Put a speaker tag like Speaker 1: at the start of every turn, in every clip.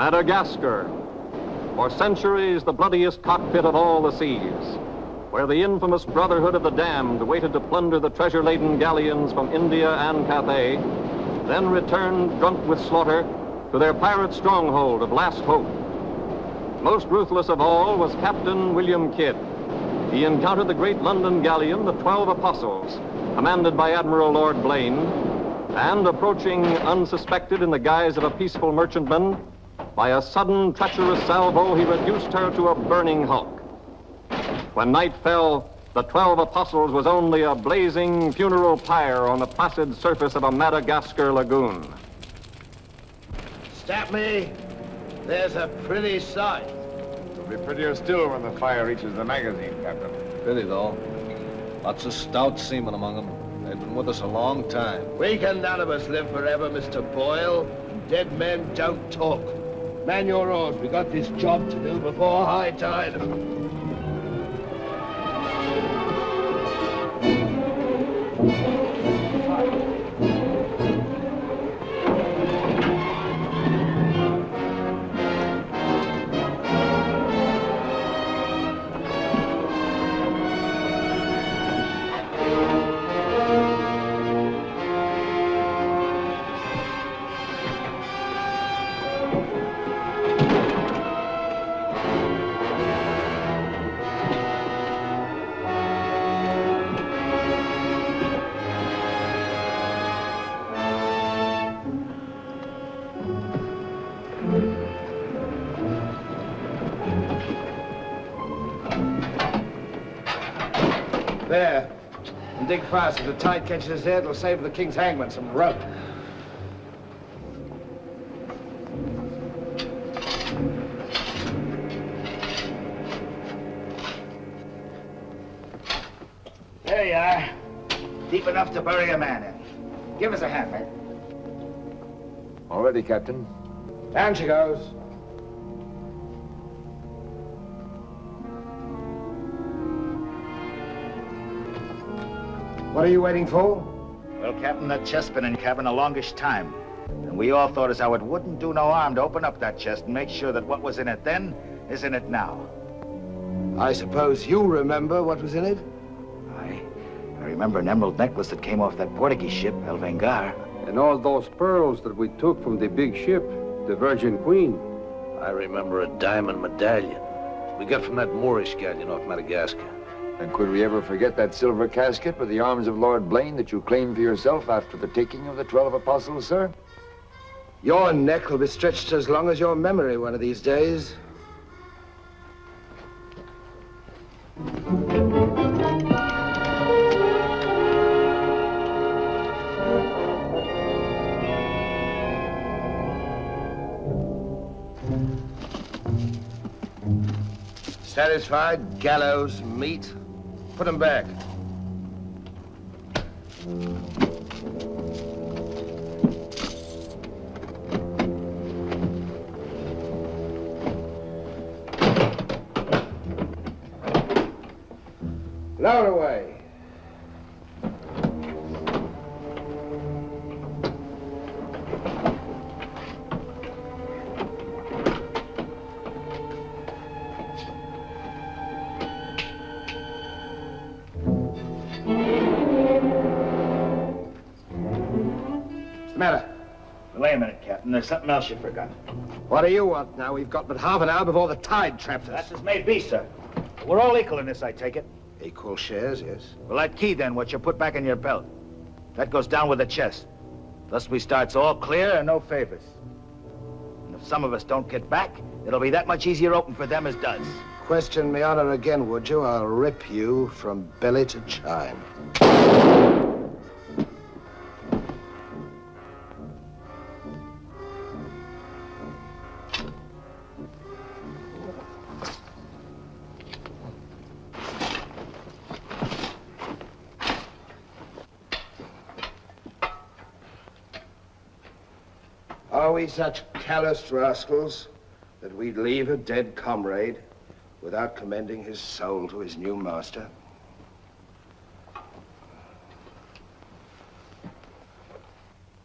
Speaker 1: Madagascar, for centuries the bloodiest cockpit of all the seas, where the infamous Brotherhood of the Damned waited to plunder the treasure-laden galleons from India and Cathay, then returned drunk with slaughter to their pirate stronghold of Last Hope. Most ruthless of all was Captain William Kidd. He encountered the great London galleon, the 12 Apostles, commanded by Admiral Lord Blaine, and approaching unsuspected in the guise of a peaceful merchantman, by a sudden treacherous salvo, he reduced her to a burning hulk. When night fell, the 12 Apostles was only a blazing funeral pyre on the placid surface of a Madagascar lagoon.
Speaker 2: Stop me. There's a pretty sight.
Speaker 3: It'll be prettier still when the fire reaches the magazine, Captain.
Speaker 4: Pity, though. Lots of stout seamen among them. They've been with us a long time.
Speaker 2: We can none of us live forever, Mr. Boyle. Dead men don't talk. Man your oars. We got this job to do before high tide. There. And dig fast. If the tide catches us there, it'll save the king's hangman some rope. There you are. Deep enough to bury a man in. Give us a hand, mate.
Speaker 3: All ready, Captain.
Speaker 2: Down she goes. What are you waiting for?
Speaker 5: Well, Captain, that chest's been in cabin a longish time. And we all thought as how it wouldn't do no harm to open up that chest and make sure that what was in it then is in it now.
Speaker 2: I suppose you remember what was in it?
Speaker 5: I remember an emerald necklace that came off that Portuguese ship, El Vengar.
Speaker 6: And all those pearls that we took from the big ship, the Virgin Queen.
Speaker 4: I remember a diamond medallion we got from that Moorish galleon off Madagascar.
Speaker 3: And could we ever forget that silver casket with the arms of Lord Blaine that you claimed for yourself after the taking of the 12 Apostles, sir?
Speaker 2: Your neck will be stretched as long as your memory one of these days. Satisfied? Gallows meat? Put them back. Lower away.
Speaker 5: Wait a minute, Captain. There's something else you forgot.
Speaker 2: What do you want now? We've got but half an hour before the tide traps us.
Speaker 5: That's as may be, sir. We're all equal in this, I take it.
Speaker 2: Equal shares, yes.
Speaker 5: Well, that key, then, what you put back in your belt, that goes down with the chest. Thus we start's all clear and no favors. And if some of us don't get back, it'll be that much easier open for them as does.
Speaker 2: Question me honor again, would you? I'll rip you from belly to chine. Are we such calloused rascals that we'd leave a dead comrade without commending his soul to his new master?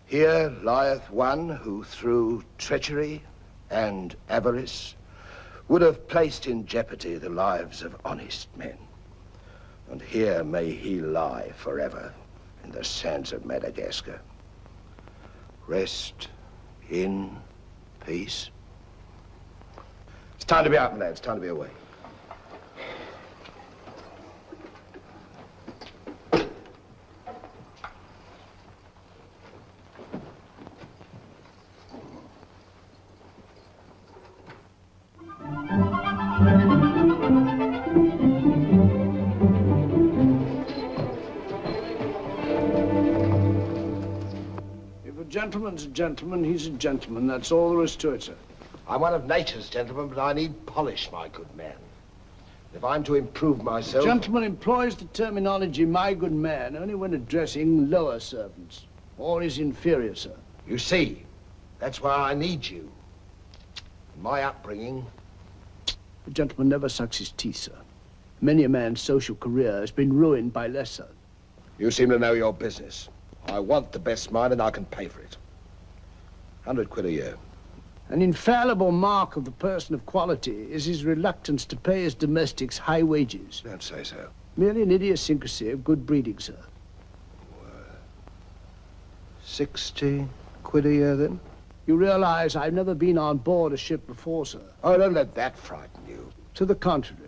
Speaker 2: Here lieth one who through treachery and avarice would have placed in jeopardy the lives of honest men. And here may he lie forever in the sands of Madagascar. Rest in peace. It's time to be out, lads. Time to be away.
Speaker 7: If a gentleman's a gentleman, he's a gentleman. That's all there is to it, sir.
Speaker 2: I'm one of nature's gentlemen, but I need polish, my good man. If I'm to improve myself...
Speaker 7: Gentleman employs the terminology, my good man, only when addressing lower servants, or his inferior, sir.
Speaker 2: You see, that's why I need you. My upbringing...
Speaker 7: A gentleman never sucks his teeth, sir. Many a man's social career has been ruined by lesser.
Speaker 2: You seem to know your business. I want the best mine, and I can pay for it. 100 quid a year.
Speaker 7: An infallible mark of the person of quality is his reluctance to pay his domestics high wages.
Speaker 2: Don't say so.
Speaker 7: Merely an idiosyncrasy of good breeding, sir.
Speaker 2: 60 quid a year, then?
Speaker 7: You realize I've never been on board a ship before, sir.
Speaker 2: Oh, don't let that frighten you.
Speaker 7: To the contrary.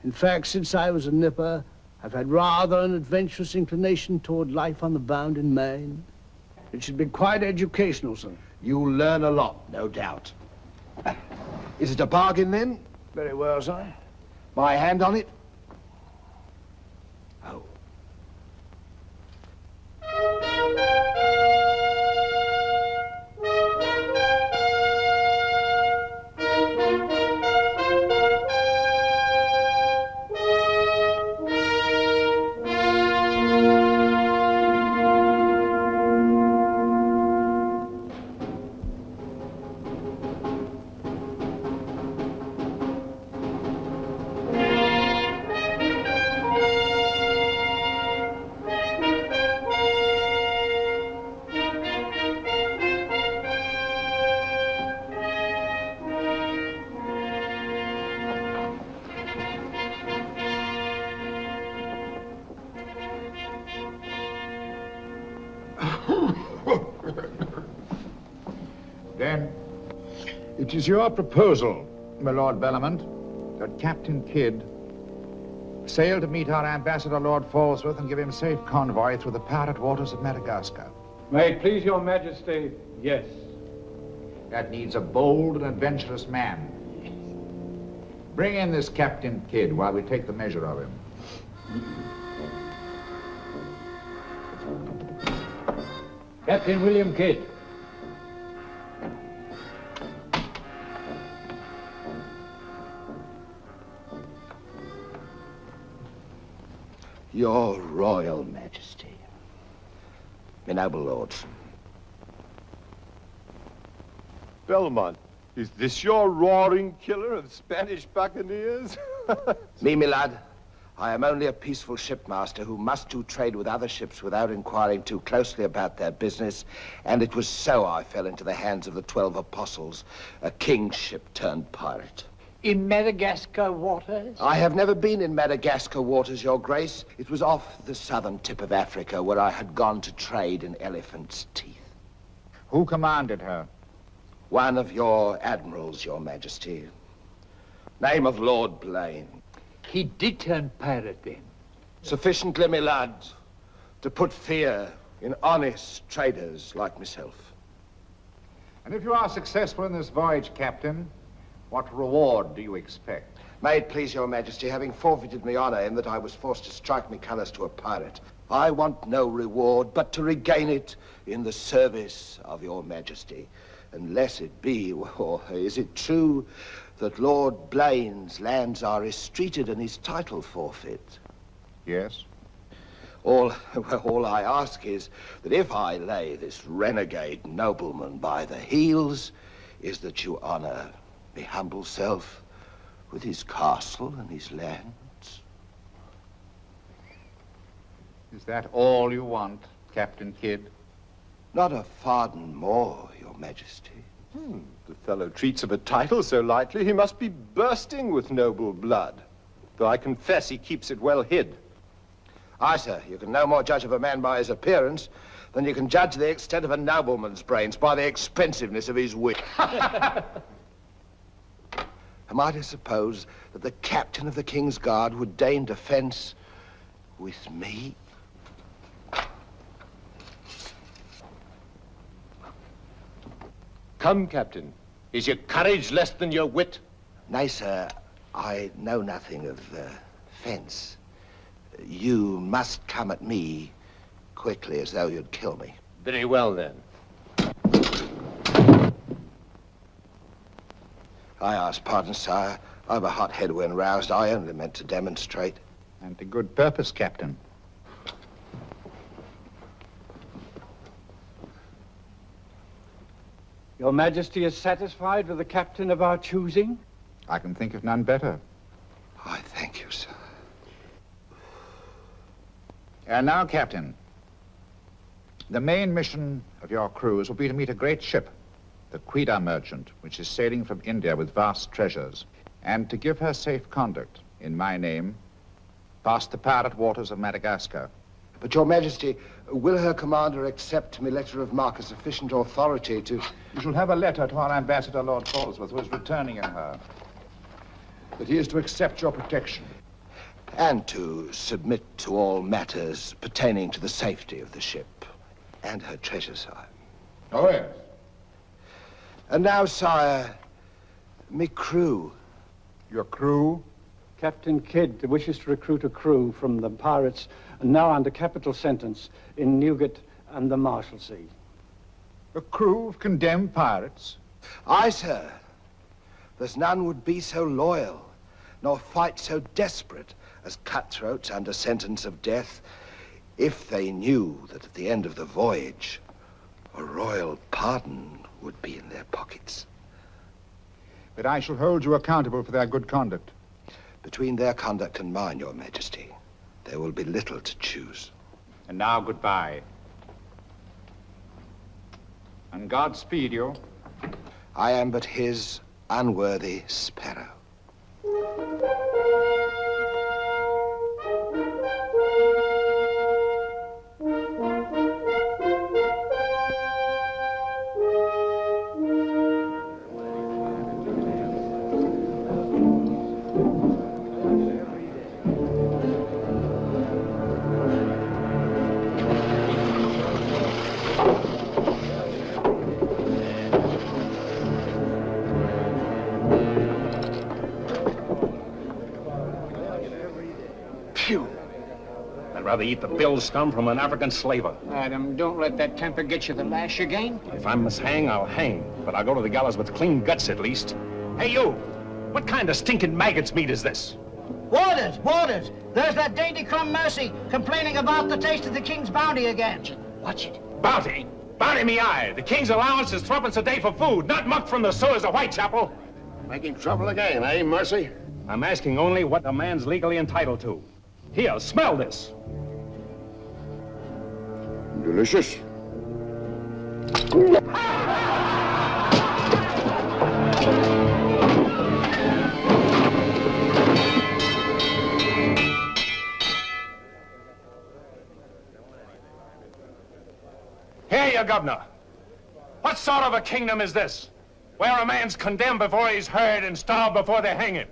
Speaker 7: In fact, since I was a nipper, I've had rather an adventurous inclination toward life on the bound in Maine. It should be quite educational, sir.
Speaker 2: You'll learn a lot, no doubt. Is it a bargain, then?
Speaker 7: Very well, sir.
Speaker 2: My hand on it? Oh.
Speaker 8: Then, it is your proposal, my Lord Bellomont, that Captain Kidd sail to meet our ambassador, Lord Falsworth, and give him safe convoy through the pirate waters of Madagascar.
Speaker 6: May it please your majesty, yes.
Speaker 8: That needs a bold and adventurous man. Bring in this Captain Kidd while we take the measure of him.
Speaker 6: Captain William Kidd.
Speaker 2: Your Royal Majesty. My noble lords.
Speaker 9: Belmont, is this your roaring killer of Spanish buccaneers?
Speaker 2: Me, my lad, I am only a peaceful shipmaster who must do trade with other ships without inquiring too closely about their business, and it was so I fell into the hands of the 12 apostles, a king's ship turned pirate.
Speaker 10: In Madagascar waters?
Speaker 2: I have never been in Madagascar waters, Your Grace. It was off the southern tip of Africa where I had gone to trade in elephants' teeth.
Speaker 8: Who commanded her?
Speaker 2: One of your admirals, Your Majesty. Name of Lord Blaine.
Speaker 10: He did turn pirate then?
Speaker 2: Sufficiently, my lad, to put fear in honest traders like myself.
Speaker 8: And if you are successful in this voyage, Captain, what reward do you expect?
Speaker 2: May it please Your Majesty, having forfeited my honor in that I was forced to strike me colors to a pirate, I want no reward but to regain it in the service of Your Majesty. Unless it be, or is it true that Lord Blaine's lands are estreated and his title forfeit?
Speaker 8: Yes.
Speaker 2: All I ask is that if I lay this renegade nobleman by the heels, is that you honor my humble self with his castle and his lands.
Speaker 8: Is that all you want, Captain Kidd?
Speaker 2: Not a farden more, Your Majesty.
Speaker 9: The fellow treats of a title so lightly, he must be bursting with noble blood. Though I confess he keeps it well hid.
Speaker 2: Aye, sir, you can no more judge of a man by his appearance than you can judge the extent of a nobleman's brains by the expensiveness of his wit. Am I to suppose that the captain of the King's Guard would deign defense with me?
Speaker 9: Come, Captain. Is your courage less than your wit?
Speaker 2: Nay, sir, I know nothing of fence. You must come at me quickly as though you'd kill me.
Speaker 9: Very well, then.
Speaker 2: I ask pardon, sire. I've a hot head when roused. I only meant to demonstrate.
Speaker 8: And to good purpose, Captain.
Speaker 10: Your Majesty is satisfied with the captain of our choosing?
Speaker 8: I can think of none better.
Speaker 2: I thank you, sir.
Speaker 8: And now, Captain, the main mission of your cruise will be to meet a great ship, the Quida merchant, which is sailing from India with vast treasures, and to give her safe conduct, in my name, past the pirate waters of Madagascar.
Speaker 2: But, Your Majesty, will her commander accept me letter of marque as sufficient authority to...
Speaker 8: You shall have a letter to our ambassador, Lord Falsworth, who is returning in her. That he is to accept your protection.
Speaker 2: And to submit to all matters pertaining to the safety of the ship and her treasure, sire.
Speaker 8: Oh, yes.
Speaker 2: And now, sire, me crew.
Speaker 8: Your crew?
Speaker 10: Captain Kidd wishes to recruit a crew from the pirates now under capital sentence in Newgate and the Marshalsea.
Speaker 8: A crew of condemned pirates?
Speaker 2: Aye, sir. There's none would be so loyal, nor fight so desperate as cutthroats under sentence of death, if they knew that at the end of the voyage, a royal pardon would be in their pockets.
Speaker 8: But I shall hold you accountable for their good conduct.
Speaker 2: Between their conduct and mine, Your Majesty, there will be little to choose.
Speaker 8: And now, goodbye. And God speed you.
Speaker 2: I am but his unworthy sparrow.
Speaker 1: I'd rather eat the bill scum from an African slaver.
Speaker 10: Adam, don't let that temper get you the lash again.
Speaker 1: If I must hang, I'll hang. But I'll go to the gallows with clean guts, at least. Hey, you! What kind of stinking maggot's meat is this?
Speaker 11: Warders! Warders! There's that dainty crumb Mercy complaining about the taste of the king's bounty again. Watch it.
Speaker 1: Bounty? Bounty me eye! The king's allowance is 3 a day for food, not muck from the sewers of Whitechapel.
Speaker 9: Making trouble again, eh, Mercy?
Speaker 1: I'm asking only what a man's legally entitled to. Here, smell this.
Speaker 9: Delicious.
Speaker 1: Here, you governor. What sort of a kingdom is this? Where a man's condemned before he's heard and starved before they hang him.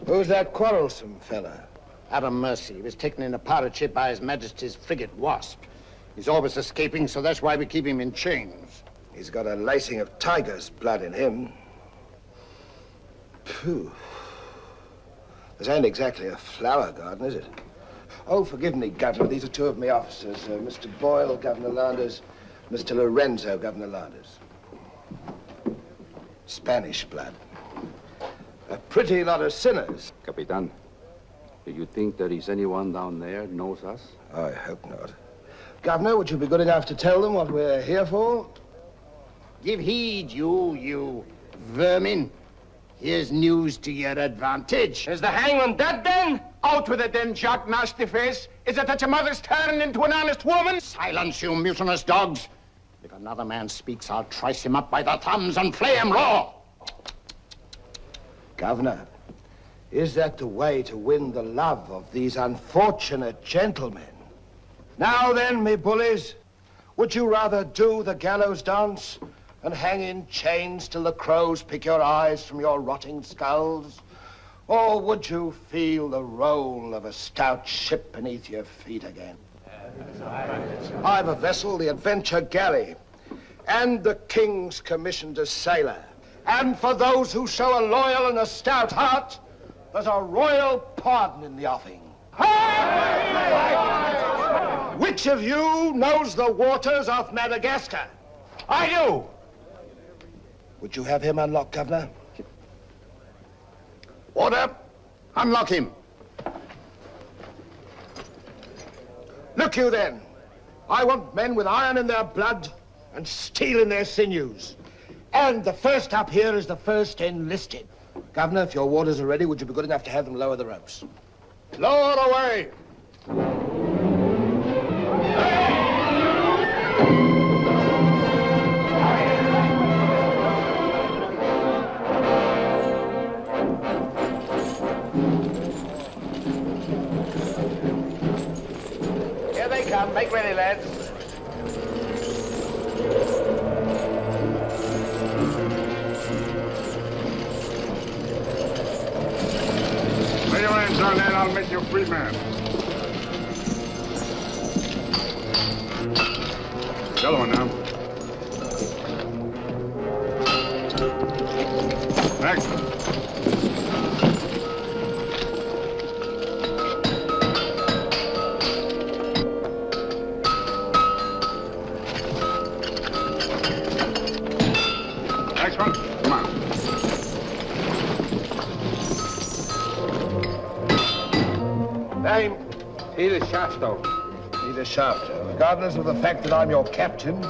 Speaker 2: Who's that quarrelsome fella?
Speaker 11: Adam Mercy. He was taken in a pirate ship by His Majesty's frigate Wasp. He's always escaping, so that's why we keep him in chains.
Speaker 2: He's got a lacing of tiger's blood in him. Phew. This ain't exactly a flower garden, is it? Oh, forgive me, Governor. These are two of my officers. Mr. Boyle, Governor Landers. Mr. Lorenzo, Governor Landers. Spanish blood. A pretty lot of sinners.
Speaker 6: Capitan, do you think there is anyone down there knows us?
Speaker 2: I hope not. Governor, would you be good enough to tell them what we're here for?
Speaker 11: Give heed, you vermin. Here's news to your advantage.
Speaker 12: Is the hangman dead, then? Out with it, then, Jack Nastyface. Is it that your mother's turned into an honest woman?
Speaker 11: Silence, you mutinous dogs. If another man speaks, I'll trice him up by the thumbs and flay him raw.
Speaker 2: Governor, is that the way to win the love of these unfortunate gentlemen? Now then, me bullies, would you rather do the gallows dance and hang in chains till the crows pick your eyes from your rotting skulls? Or would you feel the roll of a stout ship beneath your feet again? I've a vessel, the Adventure Galley, and the King's commissioned a sailor. And for those who show a loyal and a stout heart, there's a royal pardon in the offing. Which of you knows the waters of Madagascar?
Speaker 5: I do.
Speaker 2: Would you have him unlocked, Governor?
Speaker 11: Order, unlock him.
Speaker 2: Look you then, I want men with iron in their blood and steel in their sinews. And the first up here is the first enlisted. Governor, if your warders are ready, would you be good enough to have them lower the ropes?
Speaker 8: Lower away!
Speaker 5: Here they come. Make ready, lads.
Speaker 8: Lay your hands on that, I'll make you a free man. The other one now. Next. Next one. Come on.
Speaker 2: Name?
Speaker 6: Peter Shafto.
Speaker 2: Peter Shafto. Regardless of the fact that I'm your captain,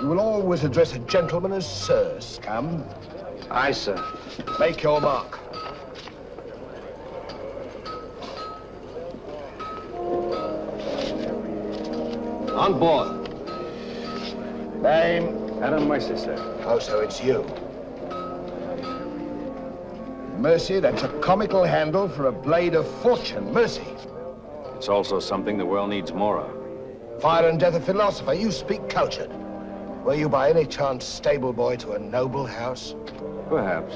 Speaker 2: you will always address a gentleman as Sir, scum.
Speaker 6: Aye, sir.
Speaker 2: Make your mark. On board. Name?
Speaker 6: Adam Mercer, sir.
Speaker 2: Oh, so it's you. Mercy, that's a comical handle for a blade of fortune. Mercy.
Speaker 13: It's also something the world needs more of.
Speaker 2: Fire and death a philosopher. You speak cultured. Were you by any chance stable boy to a noble house?
Speaker 13: Perhaps.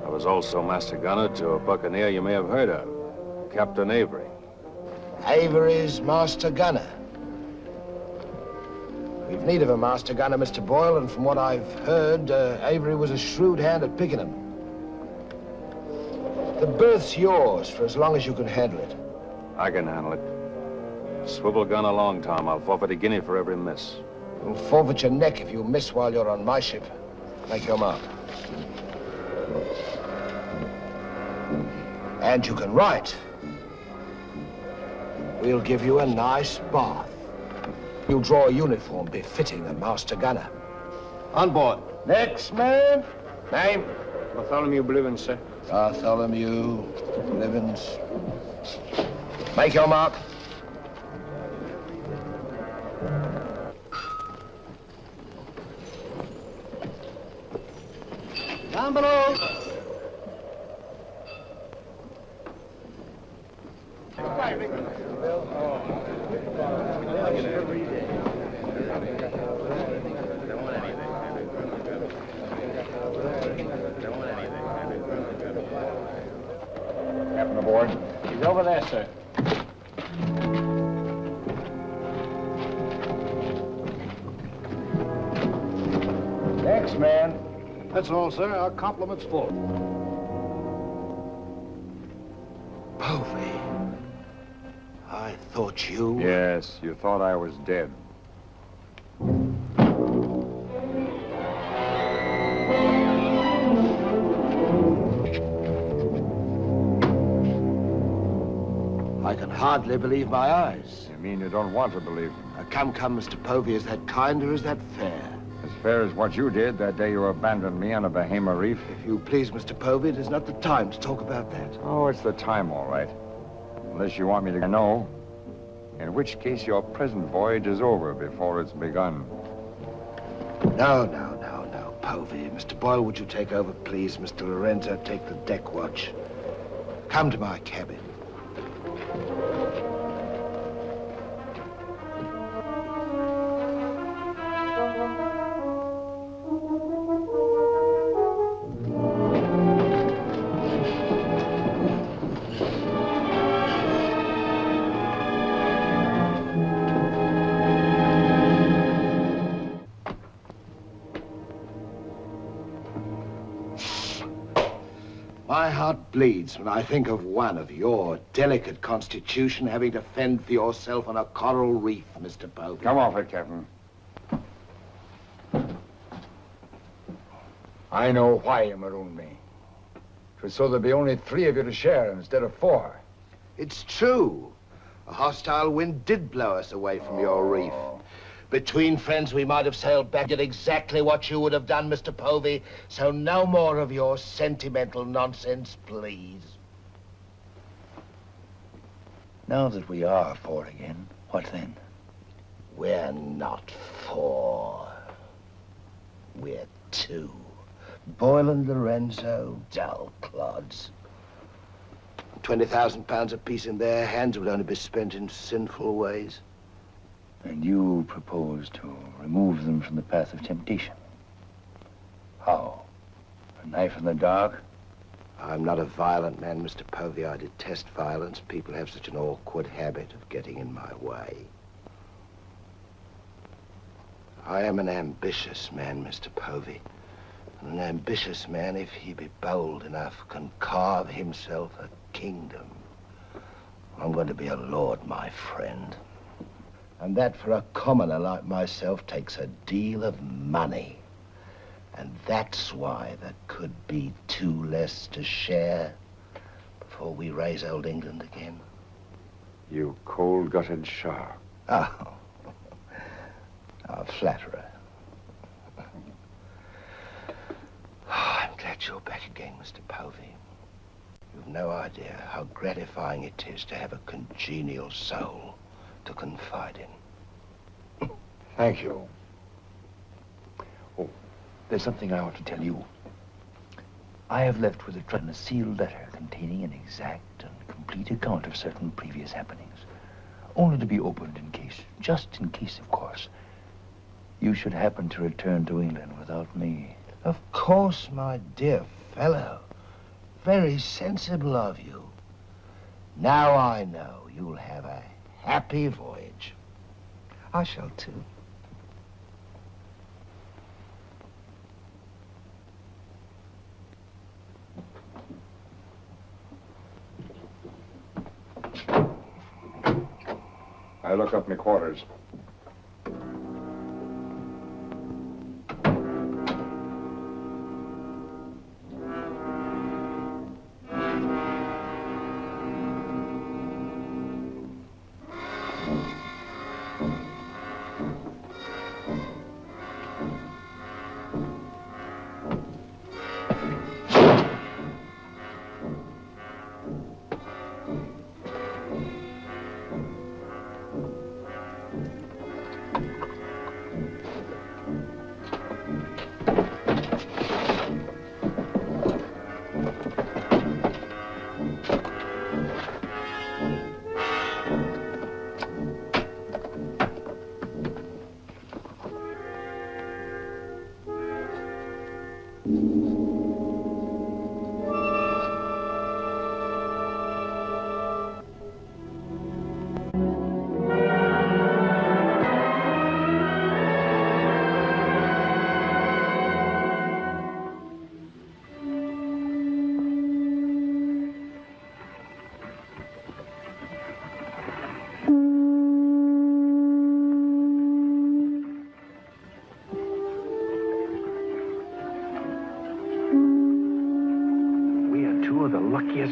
Speaker 13: I was also master gunner to a buccaneer you may have heard of, Captain Avery.
Speaker 2: Avery's master gunner. We've need of a master gunner, Mr. Boyle, and from what I've heard, Avery was a shrewd hand at picking them. The berth's yours for as long as you can handle it.
Speaker 13: I can handle it. Swivel gun along, Tom. I'll forfeit a guinea for every miss.
Speaker 2: You'll forfeit your neck if you miss while you're on my ship. Make your mark. And you can write. We'll give you a nice bath. You'll draw a uniform befitting a master gunner. On board. Next man. Name?
Speaker 6: Bartholomew Blivens, sir.
Speaker 2: Bartholomew Blivens. Make your mark.
Speaker 7: Down below.
Speaker 8: Captain aboard.
Speaker 10: He's over there, sir.
Speaker 2: Next man.
Speaker 8: That's all, sir. Our compliments full.
Speaker 2: Povey. I thought you...
Speaker 3: Yes, you thought I was dead.
Speaker 2: I can hardly believe my eyes.
Speaker 3: You mean you don't want to believe them?
Speaker 2: Come, Mr. Povey, is that kind or is that fair?
Speaker 3: As fair as what you did that day you abandoned me on a Bahama reef.
Speaker 2: If you please, Mr. Povey, it is not the time to talk about that.
Speaker 3: Oh, it's the time, all right. Unless you want me to know. In which case your present voyage is over before it's begun.
Speaker 2: No, Povey. Mr. Boyle, would you take over, please? Mr. Lorenzo, take the deck watch. Come to my cabin. My heart bleeds when I think of one of your delicate constitution having to fend for yourself on a coral reef, Mr. Povey.
Speaker 3: Come off it, Captain. I know why you marooned me. It was so there'd be only 3 of you to share instead of 4.
Speaker 2: It's true. A hostile wind did blow us away from your reef. Between friends, we might have sailed back at exactly what you would have done, Mr. Povey. So no more of your sentimental nonsense, please.
Speaker 5: Now that we are 4 again, what then?
Speaker 2: We're not 4. We're 2. Boyle and Lorenzo, dull clods. 20,000 pounds apiece in their hands would only be spent in sinful ways.
Speaker 5: And you propose to remove them from the path of temptation. How? A knife in the dark?
Speaker 2: I'm not a violent man, Mr. Povey. I detest violence. People have such an awkward habit of getting in my way. I am an ambitious man, Mr. Povey. And an ambitious man, if he be bold enough, can carve himself a kingdom. I'm going to be a lord, my friend. And that for a commoner like myself takes a deal of money. And that's why there could be 2 less to share before we raise old England again.
Speaker 3: You cold-gutted shark.
Speaker 2: Oh, a flatterer. Oh, I'm glad you're back again, Mr. Povey. You've no idea how gratifying it is to have a congenial soul to confide in.
Speaker 3: Thank you.
Speaker 5: Oh, there's something I ought to tell you. I have left with the Trent a sealed letter containing an exact and complete account of certain previous happenings, only to be opened in case, just in case, of course, you should happen to return to England without me.
Speaker 2: Of course, my dear fellow. Very sensible of you. Now I know you'll have a happy voyage. I shall too.
Speaker 3: I look up my quarters.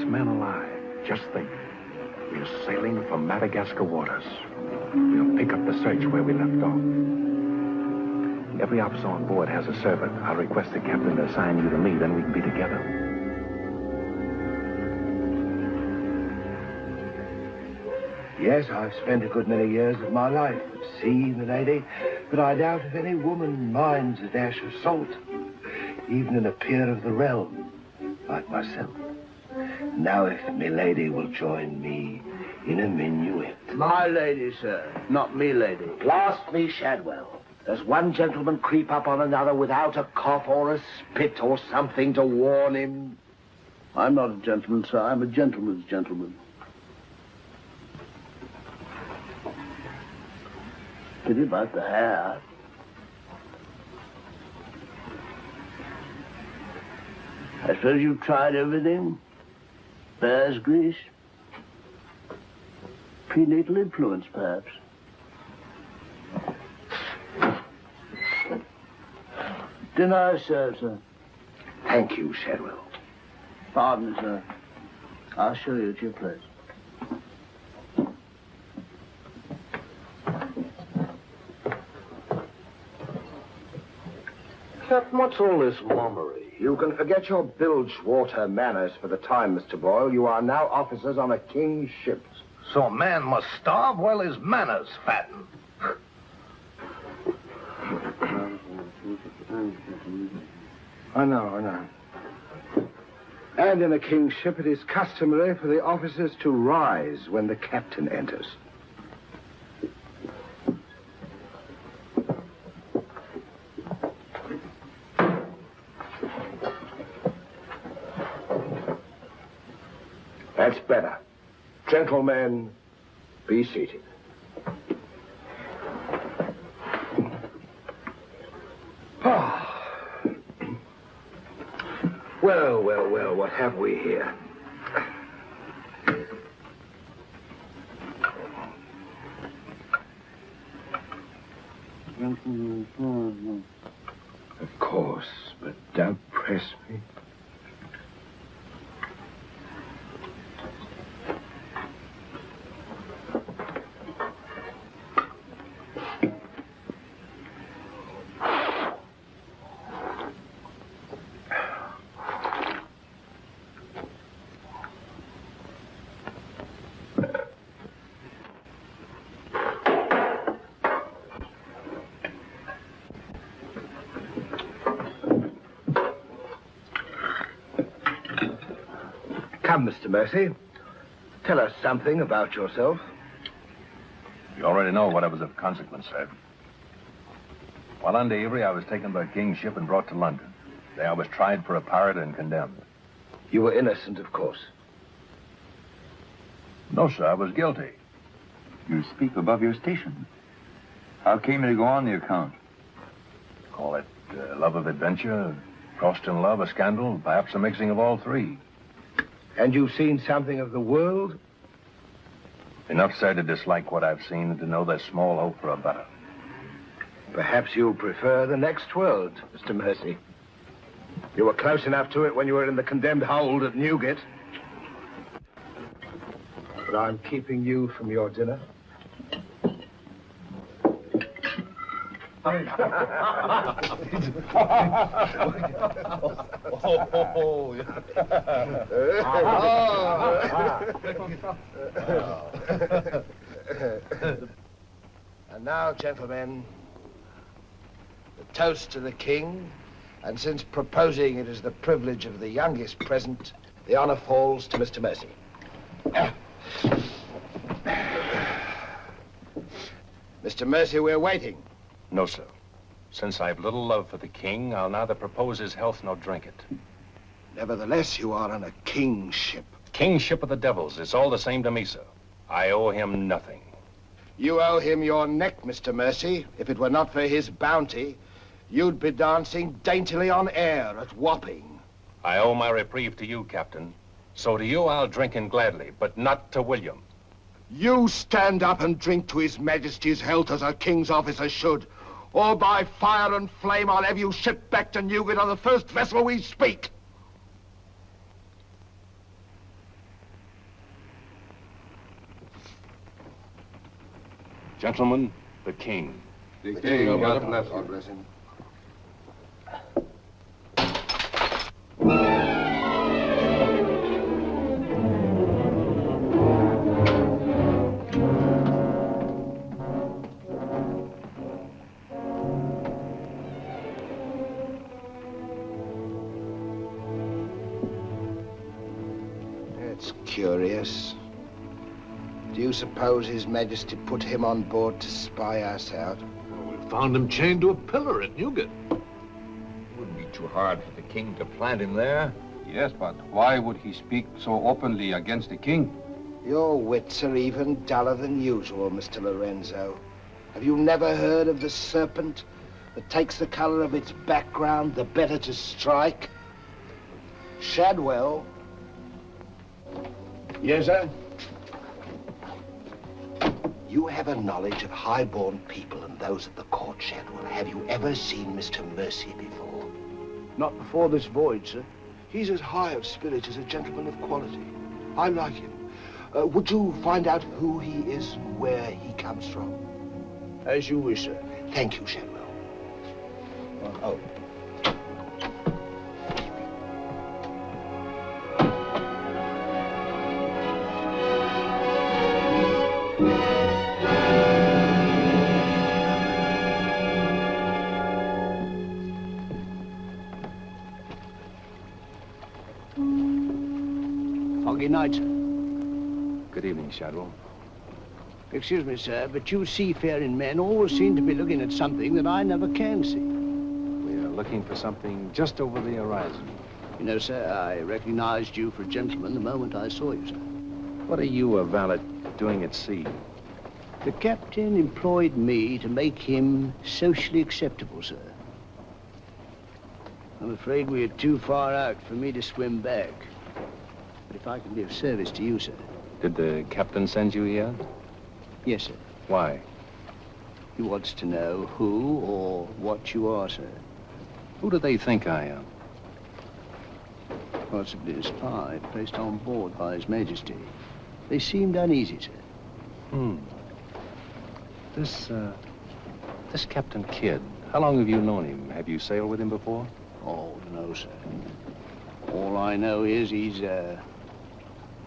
Speaker 14: Men alive. Just think. We're sailing for Madagascar waters. We'll pick up the search where we left off. Every officer on board has a servant. I'll request the captain to assign you to me, then we can be together.
Speaker 2: Yes, I've spent a good many years of my life at sea, milady, but I doubt if any woman minds a dash of salt, even in a peer of the realm, like myself. Now, if milady will join me in a minuet.
Speaker 7: My lady, sir, not me lady.
Speaker 2: Blast me, Shadwell. Does one gentleman creep up on another without a cough or a spit or something to warn him?
Speaker 7: I'm not a gentleman, sir. I'm a gentleman's gentleman. Pity about the hair. I suppose you've tried everything? Bear's grease? Prenatal influence, perhaps? Dinner served, sir.
Speaker 2: Thank you, Shadwell.
Speaker 7: Pardon me, sir. I'll show you at your place.
Speaker 2: Captain, what's all this mummery? You can forget your bilge-water manners for the time, Mr. Boyle. You are now officers on a king's ship.
Speaker 4: So a man must starve while his manners fatten.
Speaker 2: I know. And in a king's ship, it is customary for the officers to rise when the captain enters. That's better. Gentlemen, be seated. Well, what have we here? Of course, but don't press me. Come, Mr. Mercy. Tell us something about yourself.
Speaker 13: You already know what was of consequence, sir. While under Avery, I was taken by King's ship and brought to London. There I was tried for a pirate and condemned.
Speaker 2: You were innocent, of course.
Speaker 13: No, sir, I was guilty.
Speaker 5: You speak above your station. How came you to go on the account?
Speaker 13: Call it love of adventure, crossed in love, a scandal, perhaps a mixing of all three.
Speaker 2: And you've seen something of the world?
Speaker 13: Enough, sir, to dislike what I've seen and to know there's small hope for a better.
Speaker 2: Perhaps you'll prefer the next world, Mr. Mercy. You were close enough to it when you were in the condemned hold at Newgate. But I'm keeping you from your dinner. And now, gentlemen, the toast to the king, and since proposing it is the privilege of the youngest present, the honor falls to Mr. Mercy. Mr. Mercy, we're waiting.
Speaker 13: No, sir. Since I've little love for the king, I'll neither propose his health nor drink it.
Speaker 2: Nevertheless, you are on a king's ship.
Speaker 13: King's ship of the devils. It's all the same to me, sir. I owe him nothing.
Speaker 2: You owe him your neck, Mr. Mercy. If it were not for his bounty, you'd be dancing daintily on air at Wapping.
Speaker 13: I owe my reprieve to you, Captain. So to you I'll drink in gladly, but not to William.
Speaker 2: You stand up and drink to His Majesty's health as a king's officer should. Or by fire and flame, I'll have you shipped back to Newgate on the first vessel we speak.
Speaker 13: Gentlemen, the king.
Speaker 6: The king, God bless
Speaker 2: God bless him. curious. Do you suppose His Majesty put him on board to spy us out?
Speaker 4: Well, we found him chained to a pillar at Newgate.
Speaker 3: It wouldn't be too hard for the king to plant him there.
Speaker 6: Yes, but why would he speak so openly against the king?
Speaker 2: Your wits are even duller than usual, Mr. Lorenzo. Have you never heard of the serpent that takes the color of its background the better to strike? Shadwell.
Speaker 7: Yes, sir?
Speaker 2: You have a knowledge of high-born people and those at the court, Shadwell. Have you ever seen Mr. Mercy before?
Speaker 7: Not before this voyage, sir.
Speaker 2: He's as high of spirit as a gentleman of quality. I like him. Would you find out who he is and where he comes from?
Speaker 7: As you wish, sir.
Speaker 2: Thank you, Shadwell. Oh.
Speaker 7: Foggy night, sir.
Speaker 13: Good evening, Shadwell.
Speaker 7: Excuse me, sir, but you seafaring men always seem to be looking at something that I never can see.
Speaker 13: We are looking for something just over the horizon.
Speaker 7: You know, sir, I recognized you for a gentleman the moment I saw you, sir.
Speaker 13: What are you, a valet, doing at sea?
Speaker 7: The captain employed me to make him socially acceptable, sir. I'm afraid we are too far out for me to swim back. But if I can be of service to you, sir.
Speaker 13: Did the captain send you here?
Speaker 7: Yes, sir.
Speaker 13: Why?
Speaker 7: He wants to know who or what you are, sir.
Speaker 13: Who do they think I am?
Speaker 7: Possibly a spy placed on board by His Majesty. They seemed uneasy, sir.
Speaker 13: This Captain Kidd, how long have you known him? Have you sailed with him before?
Speaker 7: Oh, no, sir. All I know is he's,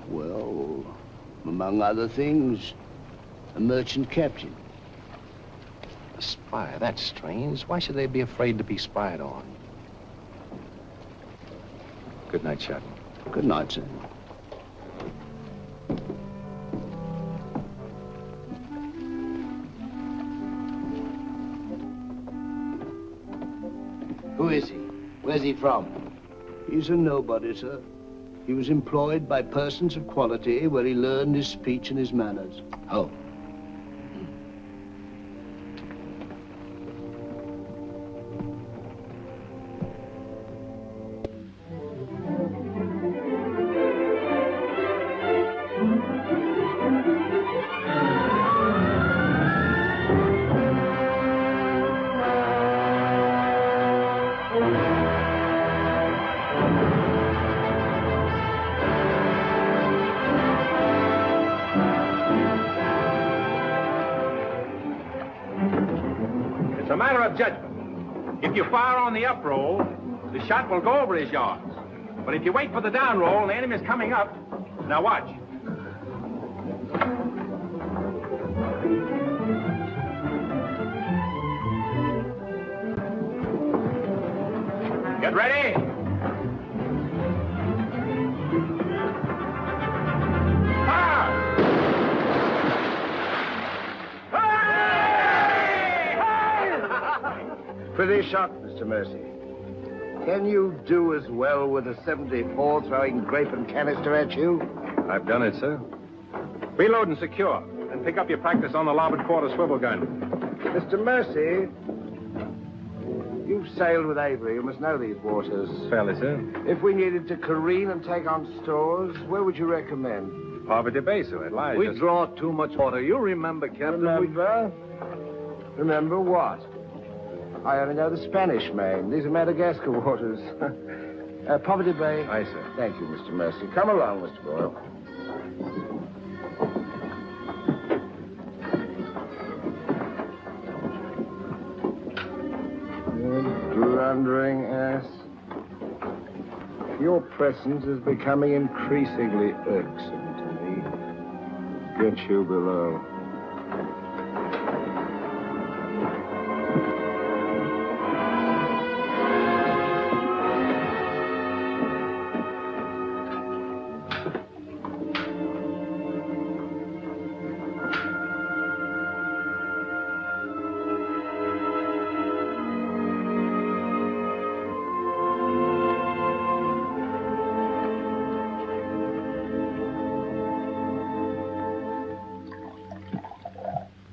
Speaker 7: well, among other things, a merchant captain.
Speaker 13: A spy? That's strange. Why should they be afraid to be spied on? Good night, Shadwell.
Speaker 7: Good night, sir.
Speaker 2: Who is he? Where's he from?
Speaker 7: He's a nobody, sir. He was employed by persons of quality where he learned his speech and his manners.
Speaker 2: Oh.
Speaker 15: It's a matter of judgment. If you fire on the up roll, the shot will go over his yards. But if you wait for the down roll and the enemy's coming up, now watch. Get ready.
Speaker 2: Pretty shot, Mr. Mercy. Can you do as well with a 74 throwing grape and canister at you?
Speaker 15: I've done it, sir. Reload and secure. Then pick up your practice on the larboard quarter swivel gun.
Speaker 2: Mr. Mercy, you've sailed with Avery. You must know these waters.
Speaker 15: Fairly, sir.
Speaker 2: If we needed to careen and take on stores, where would you recommend?
Speaker 15: Poverty Bay, sir. It lies.
Speaker 4: We draw too much water. You remember, Captain.
Speaker 2: Remember? Remember what? I only know the Spanish Main. These are Madagascar waters. Poverty Bay.
Speaker 15: Aye, sir.
Speaker 2: Thank you, Mr. Mercy. Come along, Mr. Boyle. You blundering ass. Your presence is becoming increasingly irksome to me. Get you below.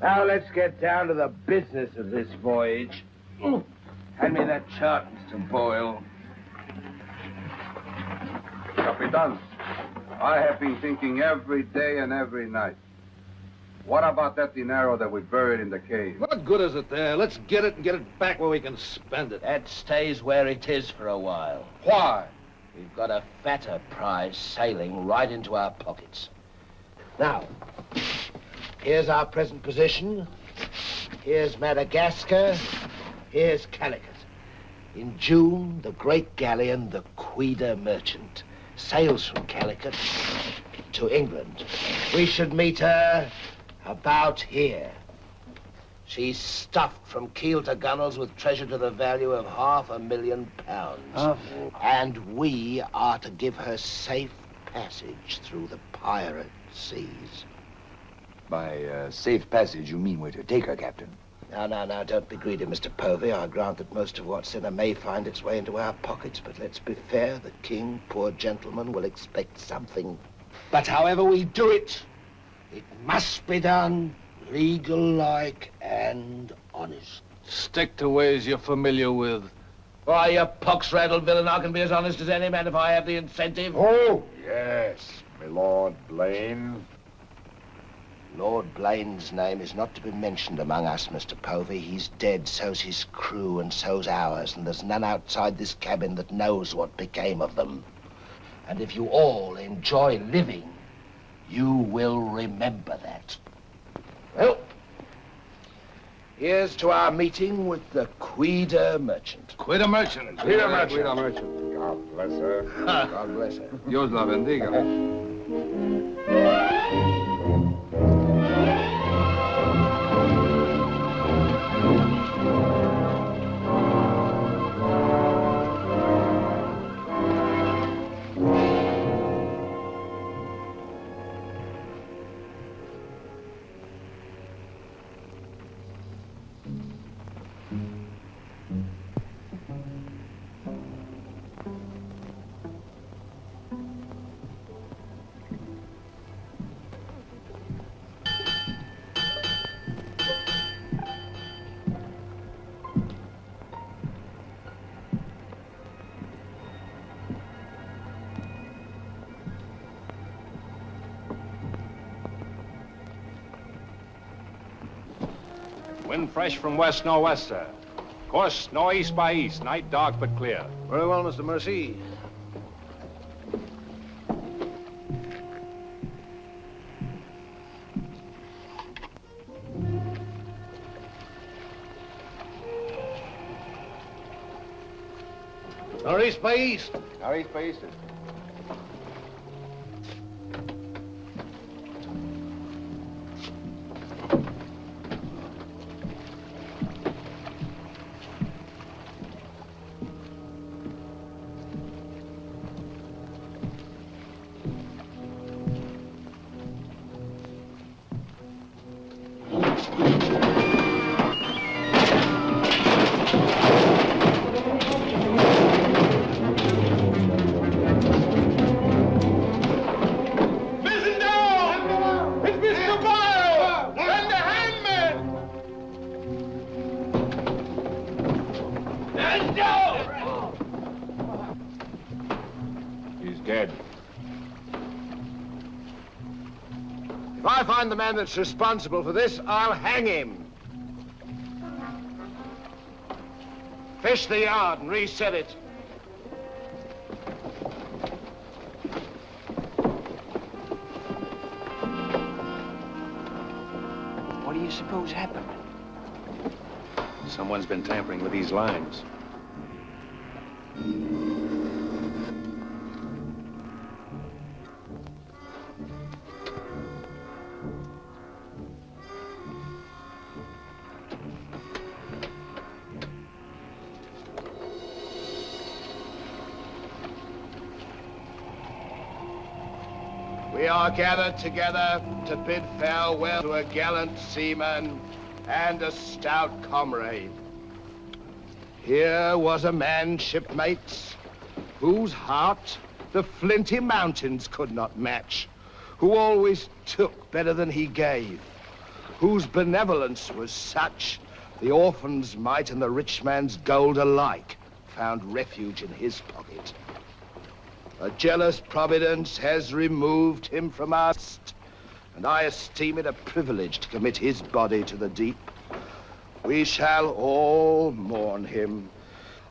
Speaker 16: Now let's get down to the business of this voyage. Hand me that chart, Mr. Boyle.
Speaker 6: Capitan, I have been thinking every day and every night. What about that dinero that we buried in the cave?
Speaker 4: What good is it there? Let's get it and get it back where we can spend it.
Speaker 11: That stays where it is for a while.
Speaker 4: Why?
Speaker 11: We've got a fatter prize sailing right into our pockets. Now, here's our present position. Here's Madagascar. Here's Calicut. In June, the great galleon, the Queen Merchant, sails from Calicut to England. We should meet her about here. She's stuffed from keel to gunwales with treasure to the value of £500,000. And we are to give her safe passage through the pirate seas.
Speaker 3: By safe passage, you mean we're to take her, Captain?
Speaker 11: Now, don't be greedy, Mr. Povey. I grant that most of what's in her may find its way into our pockets, but let's be fair. The king, poor gentleman, will expect something. But however we do it, it must be done legal-like and honest.
Speaker 4: Stick to ways you're familiar with.
Speaker 11: Why, you pox-rattled villain, I can be as honest as any man if I have the incentive.
Speaker 3: Oh, yes, my Lord Blaine.
Speaker 11: Lord Blaine's name is not to be mentioned among us, Mr. Povey. He's dead, so's his crew, and so's ours, and there's none outside this cabin that knows what became of them. And if you all enjoy living, you will remember that. Well, here's to our meeting with the Queen Merchant.
Speaker 6: Queen Merchant.
Speaker 11: Queen Merchant.
Speaker 6: Merchant.
Speaker 3: God bless her.
Speaker 11: God bless her.
Speaker 6: Dios la bendiga.
Speaker 15: Wind fresh from west-northwest, sir. Course northeast by east. Night dark but clear.
Speaker 4: Very well, Mr. Mercy. Northeast by east.
Speaker 3: Northeast by east.
Speaker 11: If I find the man that's responsible for this, I'll hang him. Fish the yard and reset it.
Speaker 5: What do you suppose happened?
Speaker 15: Someone's been tampering with these lines.
Speaker 2: We are gathered together to bid farewell to a gallant seaman and a stout comrade. Here was a man, shipmates, whose heart the flinty mountains could not match, who always took better than he gave, whose benevolence was such, the orphan's mite and the rich man's gold alike found refuge in his pocket. A jealous providence has removed him from us, and I esteem it a privilege to commit his body to the deep. We shall all mourn him.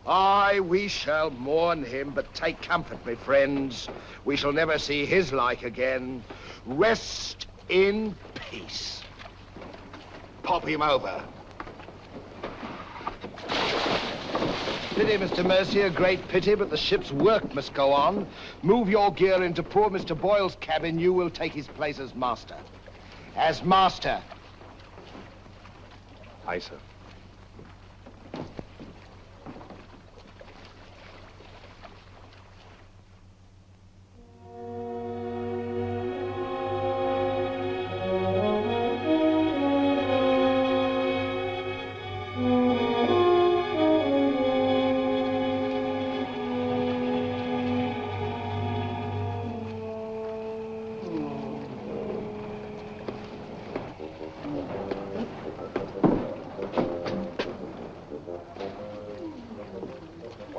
Speaker 2: Aye, we shall mourn him, but take comfort, my friends. We shall never see his like again. Rest in peace. Pop him over. Pity, Mr. Mercy, a great pity, but the ship's work must go on. Move your gear into poor Mr. Boyle's cabin. You will take his place as master. As master.
Speaker 13: Aye, sir.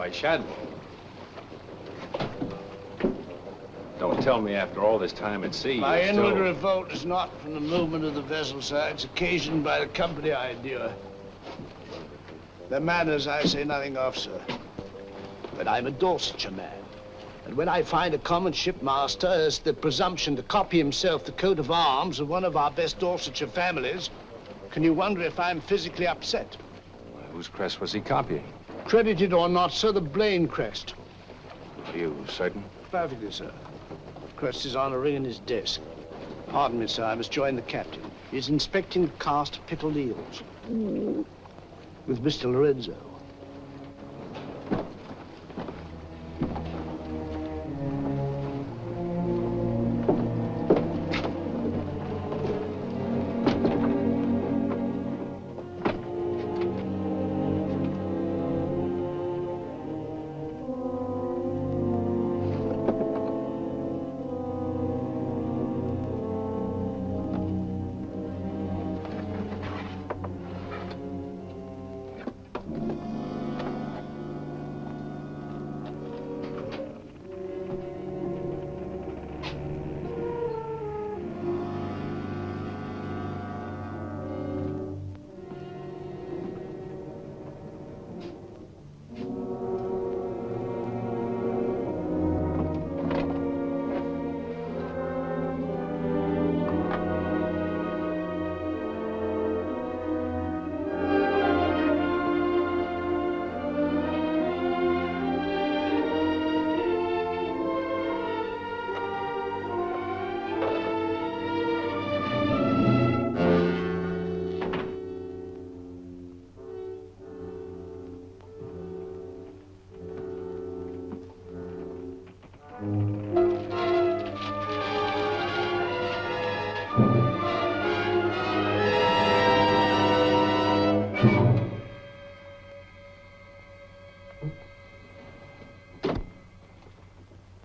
Speaker 15: Why, Shadwell. Don't tell me after all this time at sea.
Speaker 7: My
Speaker 15: you're
Speaker 7: inward
Speaker 15: still...
Speaker 7: revolt is not from the movement of the vessel, sir. It's occasioned by the company I endure. Their manners I say nothing of, sir. But I'm a Dorsetshire man. And when I find a common shipmaster has the presumption to copy himself the coat of arms of one of our best Dorsetshire families, can you wonder if I'm physically upset?
Speaker 15: Well, whose crest was he copying?
Speaker 7: Credited or not, sir, the Blaine crest.
Speaker 15: Are you certain?
Speaker 7: Perfectly, sir. Crest is on a ring in his desk. Pardon me, sir, I must join the captain. He's inspecting the cast pickled eels. With Mr. Lorenzo.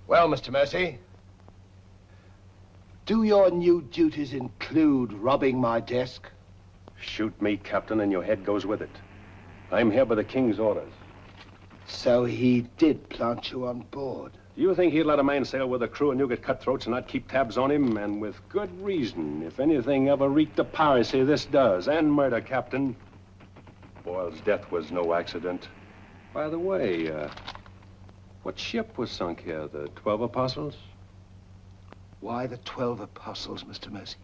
Speaker 7: Well, Mr. Mercy, do your new duties include robbing my desk?
Speaker 13: Shoot me, Captain, and your head goes with it. I'm here by the King's orders.
Speaker 2: So he did plant you on board.
Speaker 13: Do you think he'd let a man sail with a crew of Newgate cutthroats and not keep tabs on him? And with good reason. If anything ever reeked of piracy, this does. And murder, Captain. Boyle's death was no accident. By the way, what ship was sunk here? The 12 Apostles?
Speaker 2: Why the 12 Apostles, Mr. Mercy?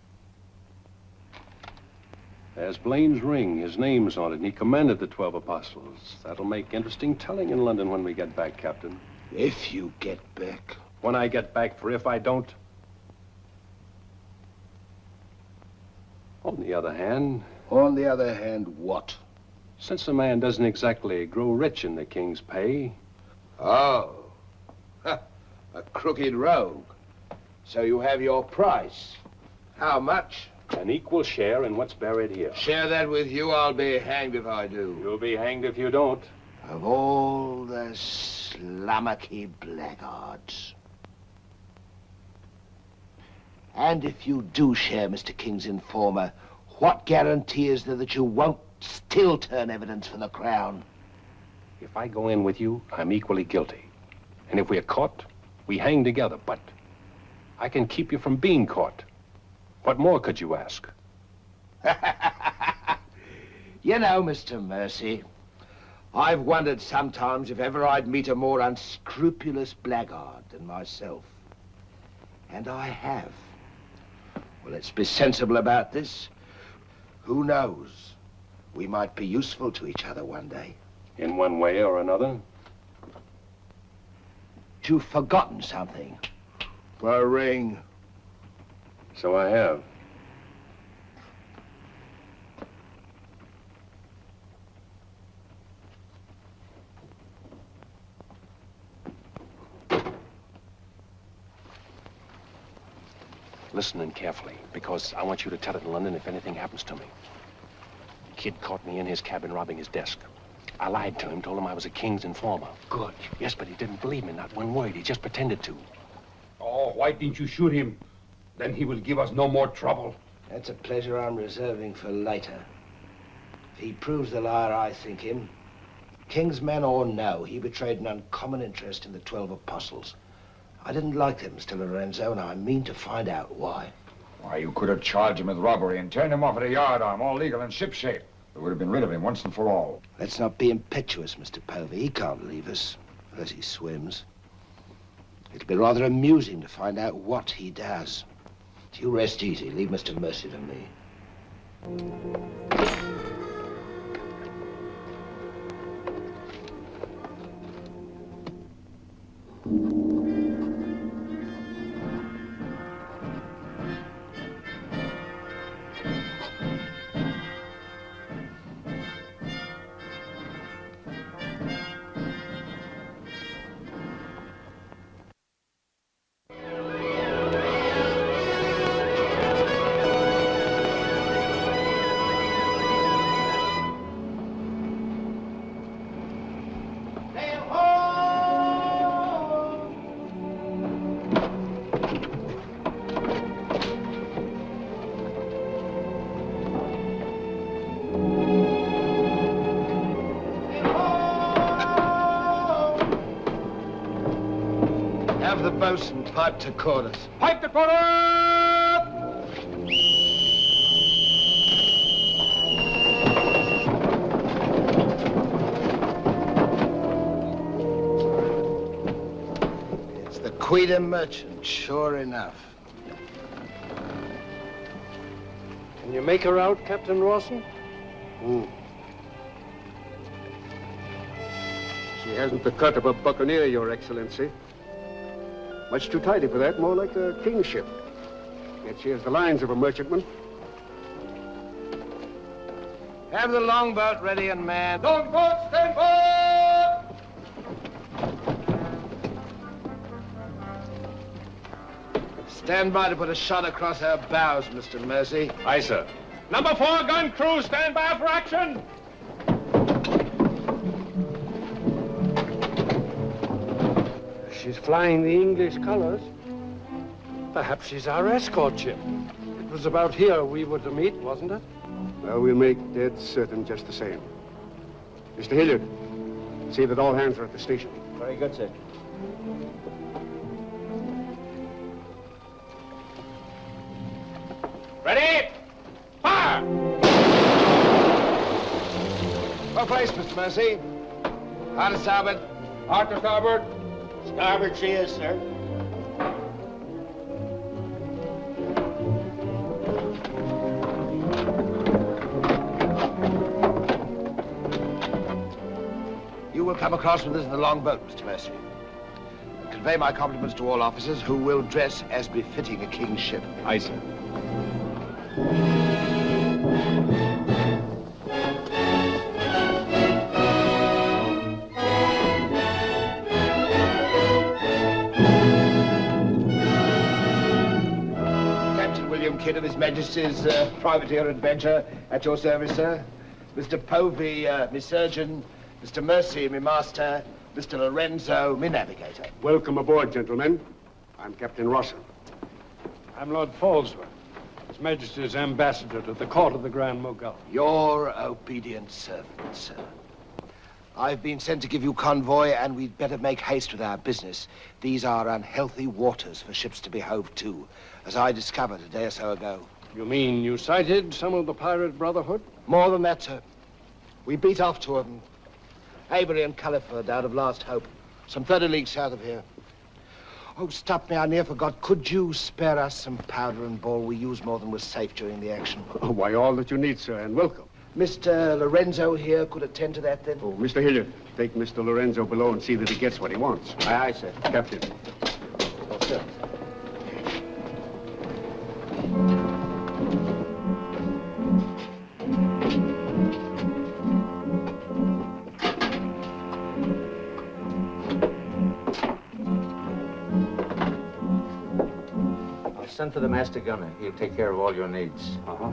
Speaker 13: There's Blaine's ring. His name's on it, and he commanded the 12 Apostles. That'll make interesting telling in London when we get back, Captain.
Speaker 2: If you get back.
Speaker 13: When I get back, for if I don't. On the other hand...
Speaker 2: On the other hand, what?
Speaker 13: Since a man doesn't exactly grow rich in the King's pay...
Speaker 2: Oh. Ha, a crooked rogue. So you have your price. How much?
Speaker 13: An equal share in what's buried here.
Speaker 2: Share that with you, I'll be hanged if I do.
Speaker 13: You'll be hanged if you don't.
Speaker 2: Of all the slummocky blackguards. And if you do share Mr. King's informer,
Speaker 11: What guarantee is there that you won't still turn evidence for the Crown?
Speaker 13: If I go in with you, I'm equally guilty. And if we're caught, we hang together. But I can keep you from being caught. What more could you ask?
Speaker 11: You know, Mr. Mercy, I've wondered sometimes if ever I'd meet a more unscrupulous blackguard than myself. And I have. Well, let's be sensible about this. Who knows? We might be useful to each other one day.
Speaker 13: In one way or another?
Speaker 11: You've forgotten something. A ring.
Speaker 13: So I have. Listen in carefully, because I want you to tell it in London if anything happens to me. Kid caught me in his cabin robbing his desk. I lied to him, told him I was a King's informer.
Speaker 12: Good.
Speaker 13: Yes, but he didn't believe me, not one word. He just pretended to.
Speaker 12: Oh, why didn't you shoot him? Then he will give us no more trouble.
Speaker 11: That's a pleasure I'm reserving for later. If he proves the liar I think him, King's men or no, he betrayed an uncommon interest in the 12 Apostles. I didn't like them, Mr. Lorenzo, and I mean to find out why.
Speaker 8: Why, you could have charged him with robbery and turned him off at a yardarm, all legal and shipshape. We would have been rid of him once and for all.
Speaker 11: Let's not be impetuous, Mr. Povey. He can't leave us, unless he swims. It'll be rather amusing to find out what he does. You rest easy. Leave Mr. Mercy to me. Have the boatswain pipe to quarters.
Speaker 12: Pipe to quarter!
Speaker 11: It's the Queen Merchant, sure enough.
Speaker 10: Can you make her out, Captain Rawson?
Speaker 17: She hasn't the cut of a buccaneer, Your Excellency. Much too tidy for that, more like a king's ship. Yet she has the lines of a merchantman.
Speaker 11: Have the longboat ready and manned.
Speaker 12: Longboat, stand by!
Speaker 11: Stand by to put a shot across her bows, Mr. Mercy.
Speaker 13: Aye, sir.
Speaker 15: Number 4 gun crew, stand by for action.
Speaker 10: She's flying the English colors. Perhaps she's our escort ship. It was about here we were to meet, wasn't it?
Speaker 17: Well, we'll make dead certain just the same. Mr. Hilliard, see that all hands are at the station.
Speaker 10: Very good, sir.
Speaker 15: Ready? Fire!
Speaker 11: Well placed, Mr. Mercy. Hard to starboard.
Speaker 12: Hard to starboard.
Speaker 11: Starboard she is, sir. You will come across with us in the longboat, Mr. Mercy. And convey my compliments to all officers who will dress as befitting a king's ship.
Speaker 13: Aye, sir.
Speaker 11: Kidd of His Majesty's Privateer Adventure, at your service, sir. Mr. Povey, me surgeon. Mr. Mercy, me master. Mr. Lorenzo, me navigator.
Speaker 17: Welcome aboard, gentlemen. I'm Captain Rawson.
Speaker 10: I'm Lord Falsworth.
Speaker 17: His Majesty's ambassador to the court of the Grand Mogul.
Speaker 2: Your obedient servant, sir. I've been sent to give you convoy, and we'd better make haste with our business. These are unhealthy waters for ships to be hove to, as I discovered a day or so ago.
Speaker 17: You mean you sighted some of the pirate brotherhood?
Speaker 2: More than that, sir. We beat off two of them. Avery and Culliford out of Last Hope, some 30 leagues south of here. Oh, stop me, I near forgot. Could you spare us some powder and ball? We used more than was safe during the action.
Speaker 17: Oh, why, all that you need, sir, and welcome.
Speaker 2: Mr. Lorenzo here could attend to that, then?
Speaker 17: Oh, Mr. Hilliard, take Mr. Lorenzo below and see that he gets what he wants.
Speaker 2: Aye, aye, sir.
Speaker 17: Captain.
Speaker 2: Oh, sir.
Speaker 18: Send for the master gunner. He'll take care of all your needs.
Speaker 17: Uh-huh.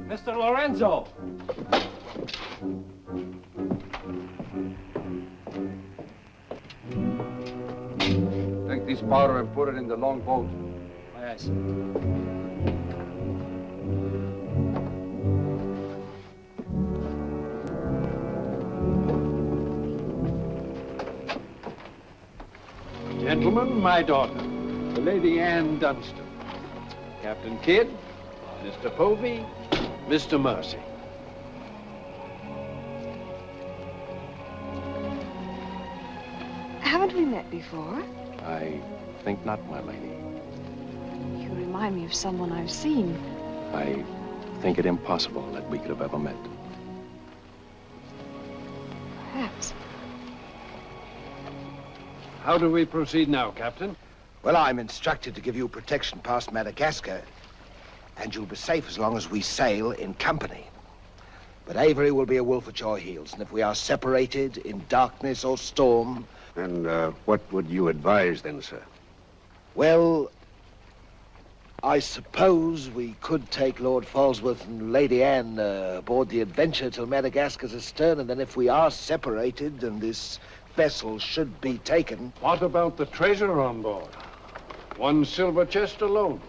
Speaker 15: Mr. Lorenzo!
Speaker 6: Take this powder and put it in the long boat.
Speaker 15: Aye, aye, sir.
Speaker 17: Gentlemen, my daughter, the Lady Anne Dunstan. Captain Kidd, Mr. Povey, Mr. Mercy.
Speaker 19: Haven't we met before?
Speaker 13: I think not, my lady.
Speaker 19: You remind me of someone I've seen.
Speaker 13: I think it impossible that we could have ever met.
Speaker 19: Perhaps.
Speaker 17: How do we proceed now, Captain?
Speaker 2: Well, I'm instructed to give you protection past Madagascar, and you'll be safe as long as we sail in company. But Avery will be a wolf at your heels, and if we are separated in darkness or storm...
Speaker 17: And what would you advise then, sir?
Speaker 2: Well, I suppose we could take Lord Falsworth and Lady Anne aboard the Adventure till Madagascar's astern, and then if we are separated and this vessel should be taken...
Speaker 17: What about the treasure on board? One silver chest alone.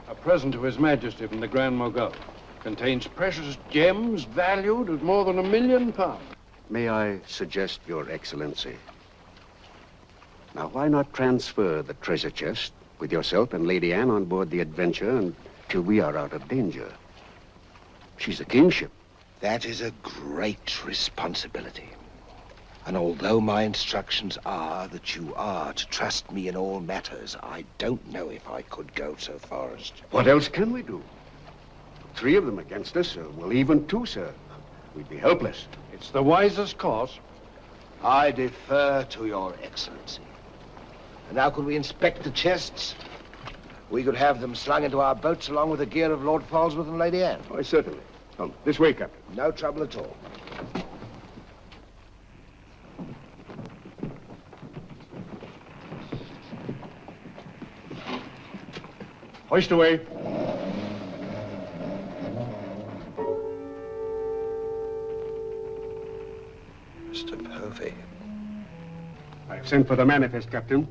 Speaker 17: A present to His Majesty from the Grand Mogul. Contains precious gems valued at more than £1 million.
Speaker 20: May I suggest, Your Excellency? Now, why not transfer the treasure chest with yourself and Lady Anne on board the Adventure until we are out of danger? She's a kingship.
Speaker 2: That is a great responsibility. And although my instructions are that you are to trust me in all matters, I don't know if I could go so far as to...
Speaker 20: What else can we do? 3 of them against us, well, even 2, sir. We'd be helpless.
Speaker 17: It's the wisest course.
Speaker 2: I defer to Your Excellency. And now could we inspect the chests? We could have them slung into our boats along with the gear of Lord Falsworth and Lady Anne.
Speaker 20: Why, certainly. Come, this way, Captain.
Speaker 2: No trouble at all.
Speaker 20: Hoist away.
Speaker 2: Mr. Povey.
Speaker 20: I've sent for the manifest, Captain.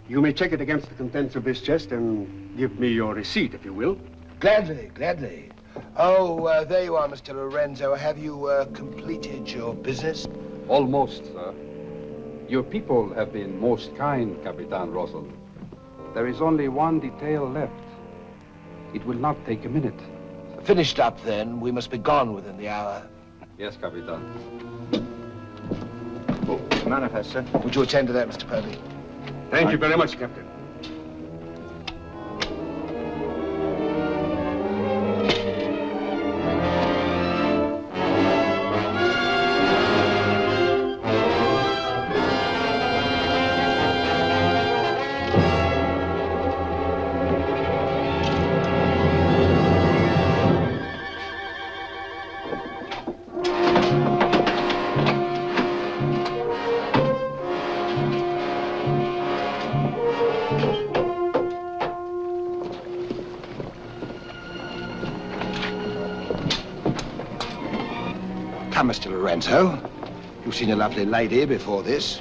Speaker 20: You may check it against the contents of this chest and give me your receipt, if you will.
Speaker 2: Gladly, gladly. Oh, there you are, Mr. Lorenzo. Have you completed your business?
Speaker 6: Almost, sir. Your people have been most kind, Capitan Russell. There is only one detail left. It will not take a minute.
Speaker 2: Finished up, then. We must be gone within the hour.
Speaker 6: Yes, Capitan.
Speaker 2: Oh, manifest, sir. Would you attend to that, Mr. Povey?
Speaker 20: Thank you very much, Captain.
Speaker 2: Come, Mr. Lorenzo. You've seen a lovely lady before this.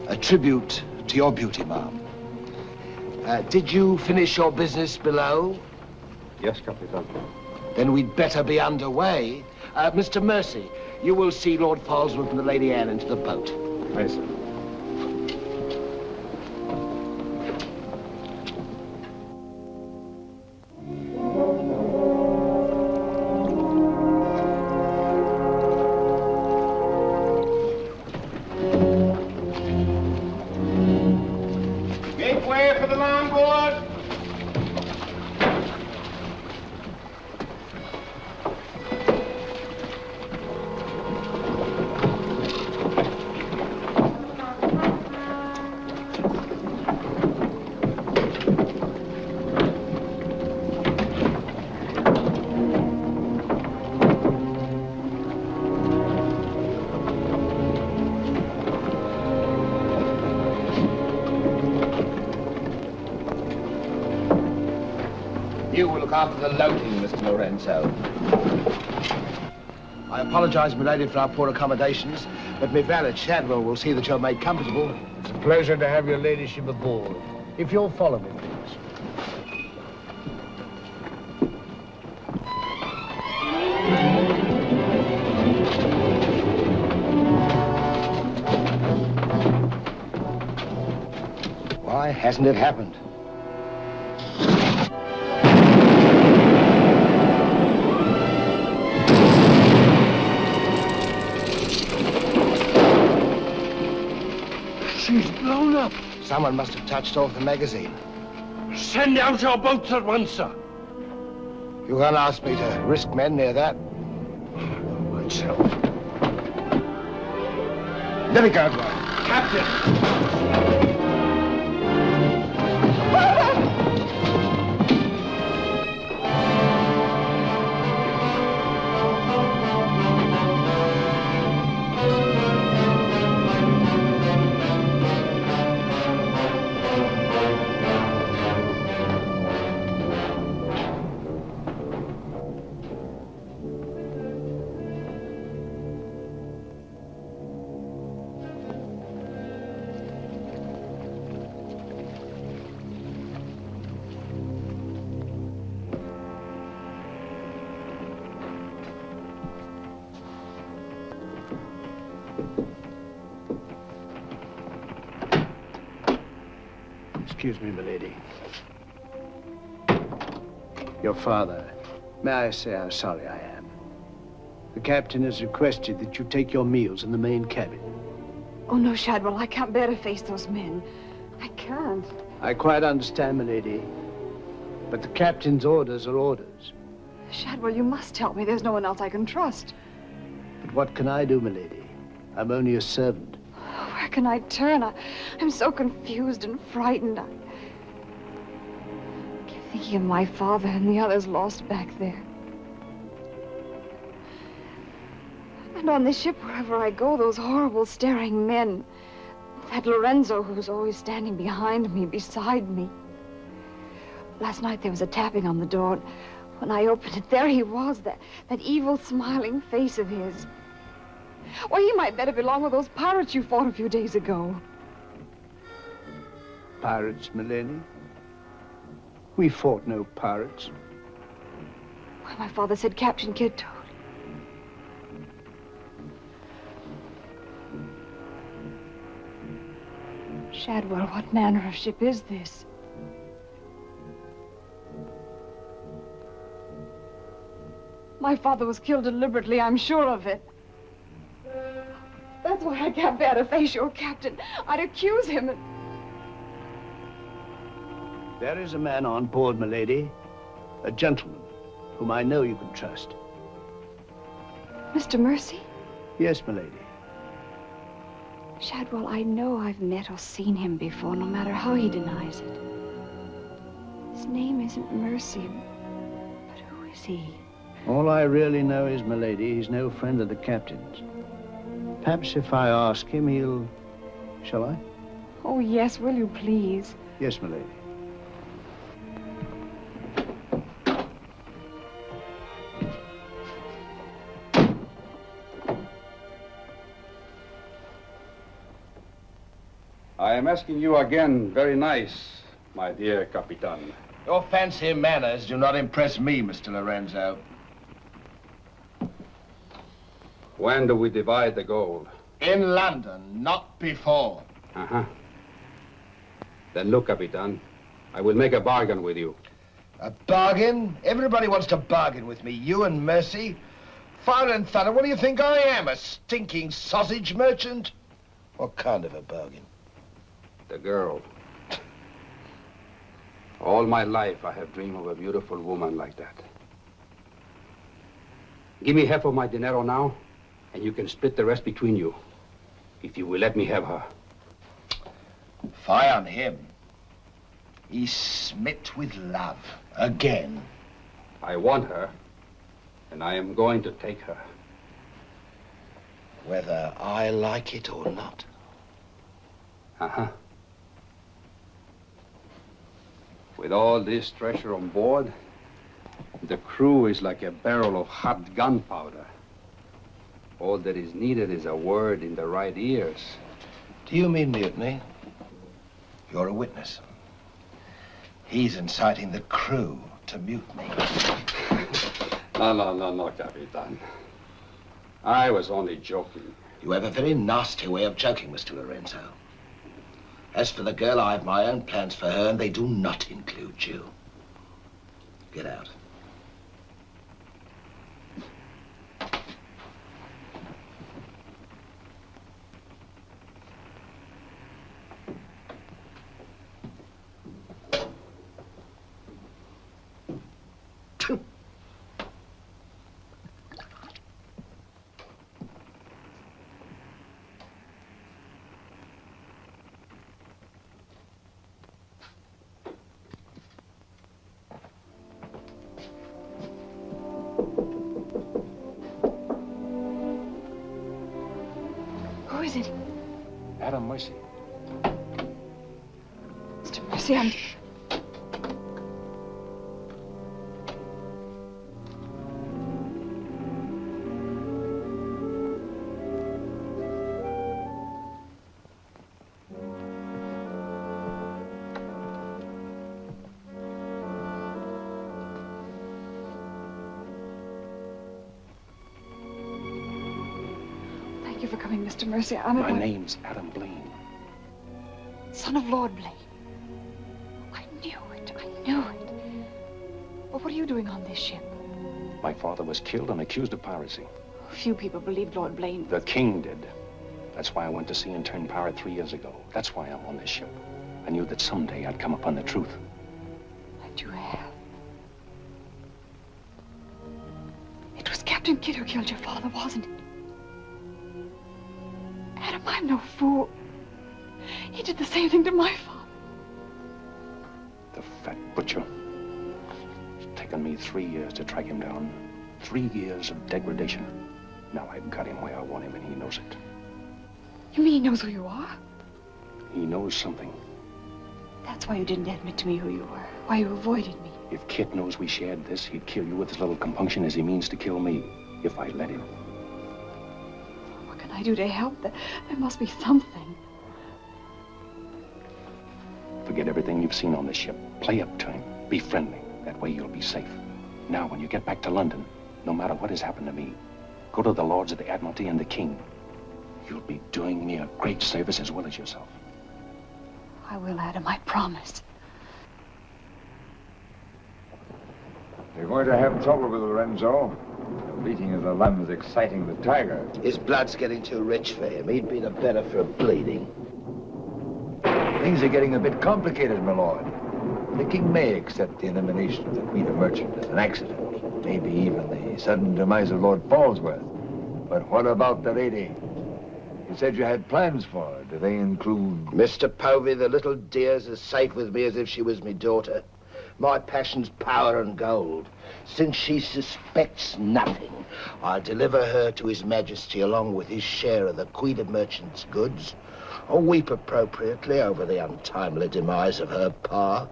Speaker 2: A tribute to your beauty, ma'am. Did you finish your business below?
Speaker 13: Yes, Capitan.
Speaker 2: Then we'd better be underway. Mr. Mercy, you will see Lord Falsworth and the Lady Anne into the boat.
Speaker 13: Aye, sir.
Speaker 15: Make way for the longboard.
Speaker 2: You will look after the loading, Mr. Lorenzo. I apologize, milady, for our poor accommodations, but my valet Shadwell will see that you're made comfortable.
Speaker 7: It's a pleasure to have your ladyship aboard. If you'll follow me, please.
Speaker 2: Why hasn't it happened?
Speaker 10: She's blown up.
Speaker 2: Someone must have touched off the magazine.
Speaker 10: Send out your boats at once, sir.
Speaker 2: You can't ask me to risk men near that.
Speaker 10: Myself.
Speaker 2: Let me go, boy.
Speaker 10: Captain!
Speaker 7: Excuse me, milady. Your father. May I say how sorry I am? The captain has requested that you take your meals in the main cabin.
Speaker 19: Oh, no, Shadwell, I can't bear to face those men. I can't.
Speaker 7: I quite understand, milady. But the captain's orders are orders.
Speaker 19: Shadwell, you must help me. There's no one else I can trust.
Speaker 7: But what can I do, milady? I'm only a servant.
Speaker 19: Where can I turn? I'm so confused and frightened. I keep thinking of my father and the others lost back there. And on this ship, wherever I go, those horrible staring men. That Lorenzo who's always standing behind me, beside me. Last night there was a tapping on the door. When I opened it, there he was, that evil smiling face of his. Why, he might better belong with those pirates you fought a few days ago.
Speaker 7: Pirates, milady? We fought no pirates.
Speaker 19: Why, my father said Captain Kidd told. Shadwell, what manner of ship is this? My father was killed deliberately, I'm sure of it. That's why I can't bear to face your captain. I'd accuse him.
Speaker 7: There is a man on board, milady. A gentleman whom I know you can trust.
Speaker 19: Mr. Mercy?
Speaker 7: Yes, milady.
Speaker 19: Shadwell, I know I've met or seen him before, no matter how he denies it. His name isn't Mercy, but who is he?
Speaker 7: All I really know is, milady, he's no friend of the captain's. Perhaps if I ask him, he'll... Shall I?
Speaker 19: Oh, yes, will you please?
Speaker 7: Yes, milady.
Speaker 6: I am asking you again, very nice, my dear Capitan.
Speaker 11: Your fancy manners do not impress me, Mr. Lorenzo.
Speaker 6: When do we divide the gold?
Speaker 11: In London, not before.
Speaker 6: Uh-huh. Then look, Capitan, I will make a bargain with you.
Speaker 11: A bargain? Everybody wants to bargain with me. You and Mercy. Fire and thunder, what do you think I am? A stinking sausage merchant? What kind of a bargain?
Speaker 6: The girl. All my life I have dreamed of a beautiful woman like that. Give me half of my dinero now, and you can split the rest between you, if you will let me have her.
Speaker 11: Fie on him. He's smit with love. Again.
Speaker 6: I want her, and I am going to take her.
Speaker 11: Whether I like it or not.
Speaker 6: Uh-huh. With all this treasure on board, the crew is like a barrel of hot gunpowder. All that is needed is a word in the right ears.
Speaker 11: Do you mean mutiny? You're a witness. He's inciting the crew to mutiny.
Speaker 6: No, Capitan. I was only joking.
Speaker 11: You have a very nasty way of joking, Mr. Lorenzo. As for the girl, I have my own plans for her, and they do not include you. Get out.
Speaker 19: Who is it?
Speaker 13: Adam Mercy.
Speaker 19: Mr. Mercy, I'm... Thank you for coming, Mr. Mercy.
Speaker 13: My name's Adam Blaine.
Speaker 19: Son of Lord Blaine. I knew it. But what are you doing on this ship?
Speaker 13: My father was killed and accused of piracy.
Speaker 19: Few people believed Lord Blaine.
Speaker 13: The king did. That's why I went to sea and turned pirate 3 years ago. That's why I'm on this ship. I knew that someday I'd come upon the truth.
Speaker 19: And you have. It was Captain Kidd who killed your father, wasn't it? Adam, I'm no fool. He did the same thing to my father.
Speaker 13: The fat butcher. It's taken me 3 years to track him down. 3 years of degradation. Now I've got him where I want him, and he knows it.
Speaker 19: You mean he knows who you are?
Speaker 13: He knows something.
Speaker 19: That's why you didn't admit to me who you were. Why you avoided me.
Speaker 13: If Kit knows we shared this, he'd kill you with as little compunction as he means to kill me, if I let him.
Speaker 19: What can I do to help? There must be something.
Speaker 13: Forget everything you've seen on this ship. Play up to him. Be friendly. That way you'll be safe. Now, when you get back to London, no matter what has happened to me, go to the Lords of the Admiralty and the King. You'll be doing me a great service as well as yourself.
Speaker 19: I will, Adam, I promise.
Speaker 3: You're going to have trouble with Lorenzo. The bleating of the lamb's exciting the tiger.
Speaker 11: His blood's getting too rich for him. He'd be the better for a bleeding.
Speaker 5: Things are getting a bit complicated, my lord. The king may accept the elimination of the Queen of Merchant as an accident. Maybe even the sudden demise of Lord Falsworth. But what about the lady? You said you had plans for her. Do they include...
Speaker 11: Mr. Povey, the little dear's as safe with me as if she was me daughter. My passion's power and gold. Since she suspects nothing, I'll deliver her to His Majesty along with his share of the Queen of Merchant's goods. I'll weep appropriately over the untimely demise of her pa,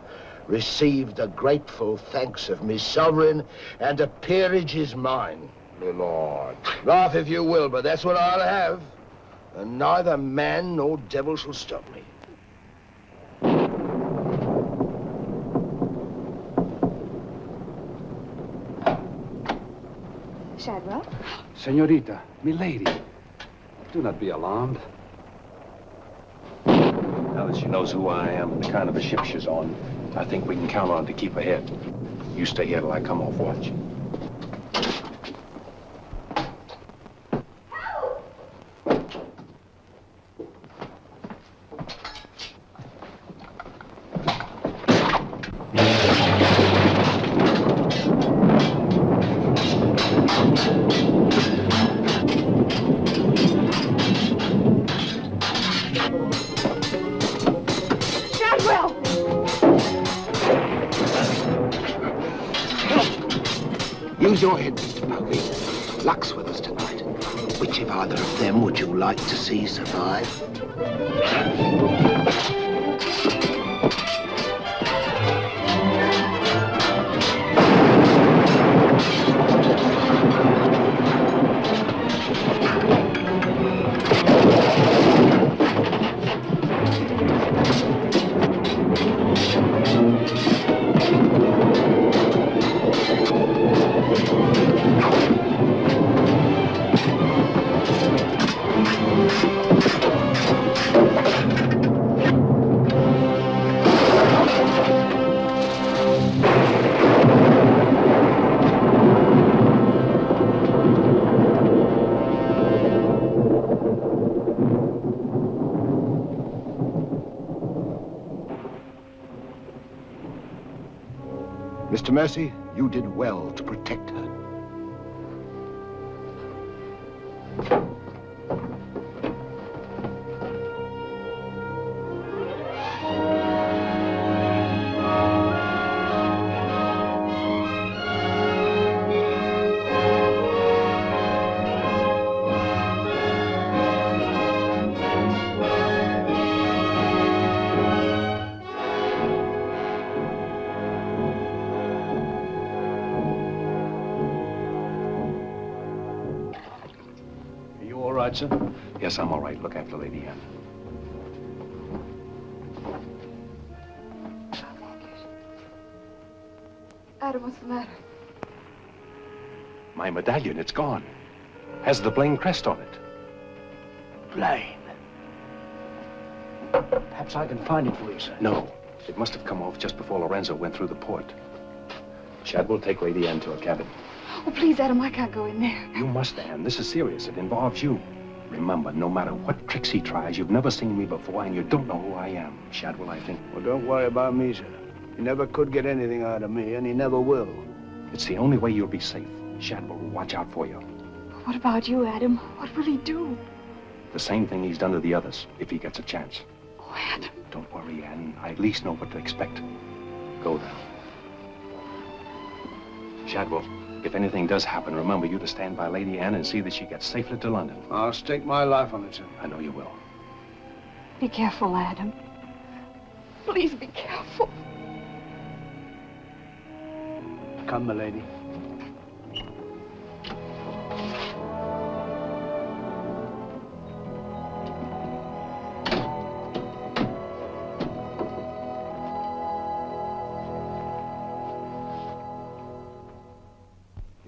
Speaker 11: receive the grateful thanks of me sovereign, and a peerage is mine.
Speaker 3: My lord.
Speaker 11: Laugh if you will, but that's what I'll have. And neither man nor devil shall stop me.
Speaker 19: Shadwell?
Speaker 6: Senorita, milady, do not be alarmed.
Speaker 13: Now that she knows who I am and the kind of a ship she's on, I think we can count on her to keep ahead. You stay here till I come off watch.
Speaker 11: Use your head, Mr. Pokey. Luck's with us tonight. Which of either of them would you like to see survive?
Speaker 2: Mr. Mercy, you did well to protect her.
Speaker 13: Sir? Yes, I'm all right. Look after Lady Anne.
Speaker 19: Adam, what's the matter?
Speaker 13: My medallion, it's gone. Has the Blaine crest on it.
Speaker 7: Blaine. Perhaps I can find it for you, sir.
Speaker 13: No, it must have come off just before Lorenzo went through the port. Shadwell, take Lady Anne to her cabin.
Speaker 19: Oh, please, Adam, I can't go in there.
Speaker 13: You must, Anne. This is serious. It involves you. Remember, no matter what tricks he tries, you've never seen me before, and you don't know who I am. Shadwell, I think.
Speaker 7: Well, don't worry about me, sir. He never could get anything out of me, and he never will.
Speaker 13: It's the only way you'll be safe. Shadwell will watch out for you.
Speaker 19: What about you, Adam? What will he do?
Speaker 13: The same thing he's done to the others, if he gets a chance.
Speaker 19: Oh, Adam.
Speaker 13: Don't worry, Anne. I at least know what to expect. Go now. Shadwell, if anything does happen, remember you to stand by Lady Anne and see that she gets safely to London.
Speaker 7: I'll stake my life on it, sir.
Speaker 13: I know you will.
Speaker 19: Be careful, Adam. Please be careful.
Speaker 7: Come, milady.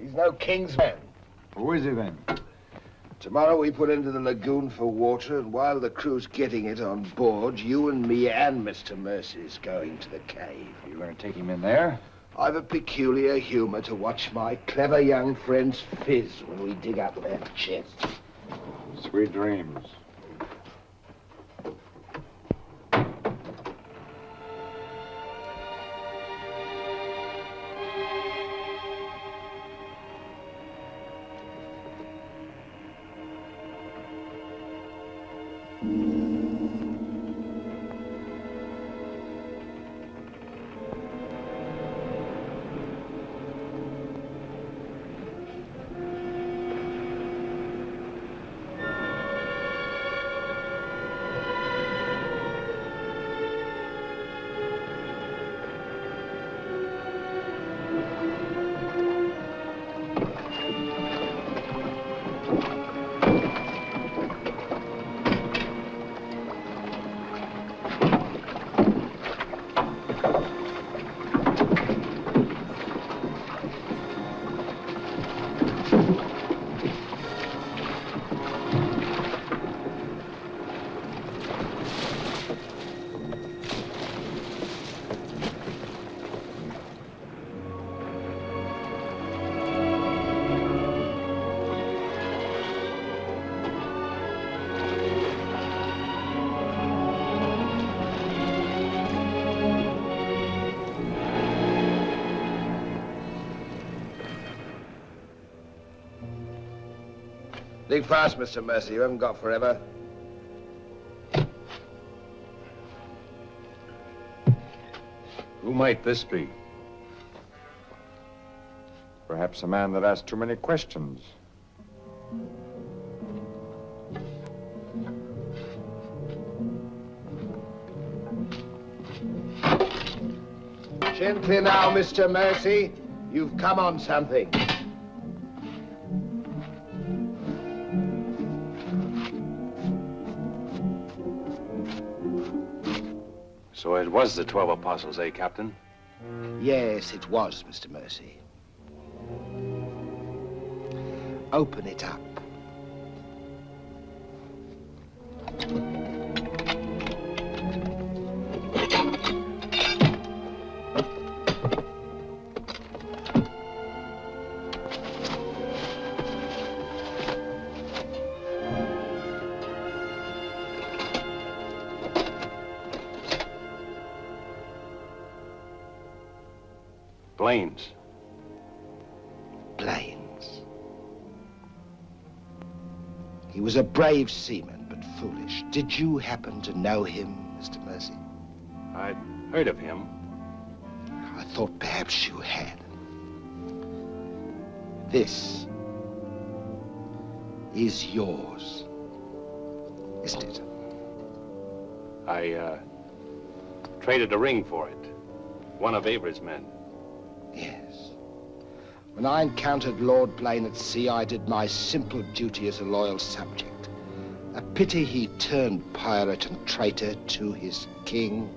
Speaker 2: He's no king's man.
Speaker 3: Who is he then?
Speaker 2: Tomorrow we put into the lagoon for water, and while the crew's getting it on board, you and me and Mr. Mercy's going to the cave.
Speaker 3: You're going to take him in there?
Speaker 2: I've a peculiar humor to watch my clever young friends fizz when we dig up their chests.
Speaker 3: Sweet dreams.
Speaker 2: Think fast, Mr. Mercy. You haven't got forever.
Speaker 3: Who might this be? Perhaps a man that asked too many questions.
Speaker 2: Gently now, Mr. Mercy. You've come on something.
Speaker 13: So it was the 12 apostles, eh, Captain?
Speaker 2: Yes, it was, Mr. Mercy. Open it up.
Speaker 13: Blaine's.
Speaker 2: Blaine's. He was a brave seaman, but foolish. Did you happen to know him, Mr. Mercy?
Speaker 13: I'd heard of him.
Speaker 2: I thought perhaps you had. This is yours, isn't it?
Speaker 13: I, traded a ring for it. One of Avery's men.
Speaker 2: Yes. When I encountered Lord Blaine at sea, I did my simple duty as a loyal subject. A pity he turned pirate and traitor to his king.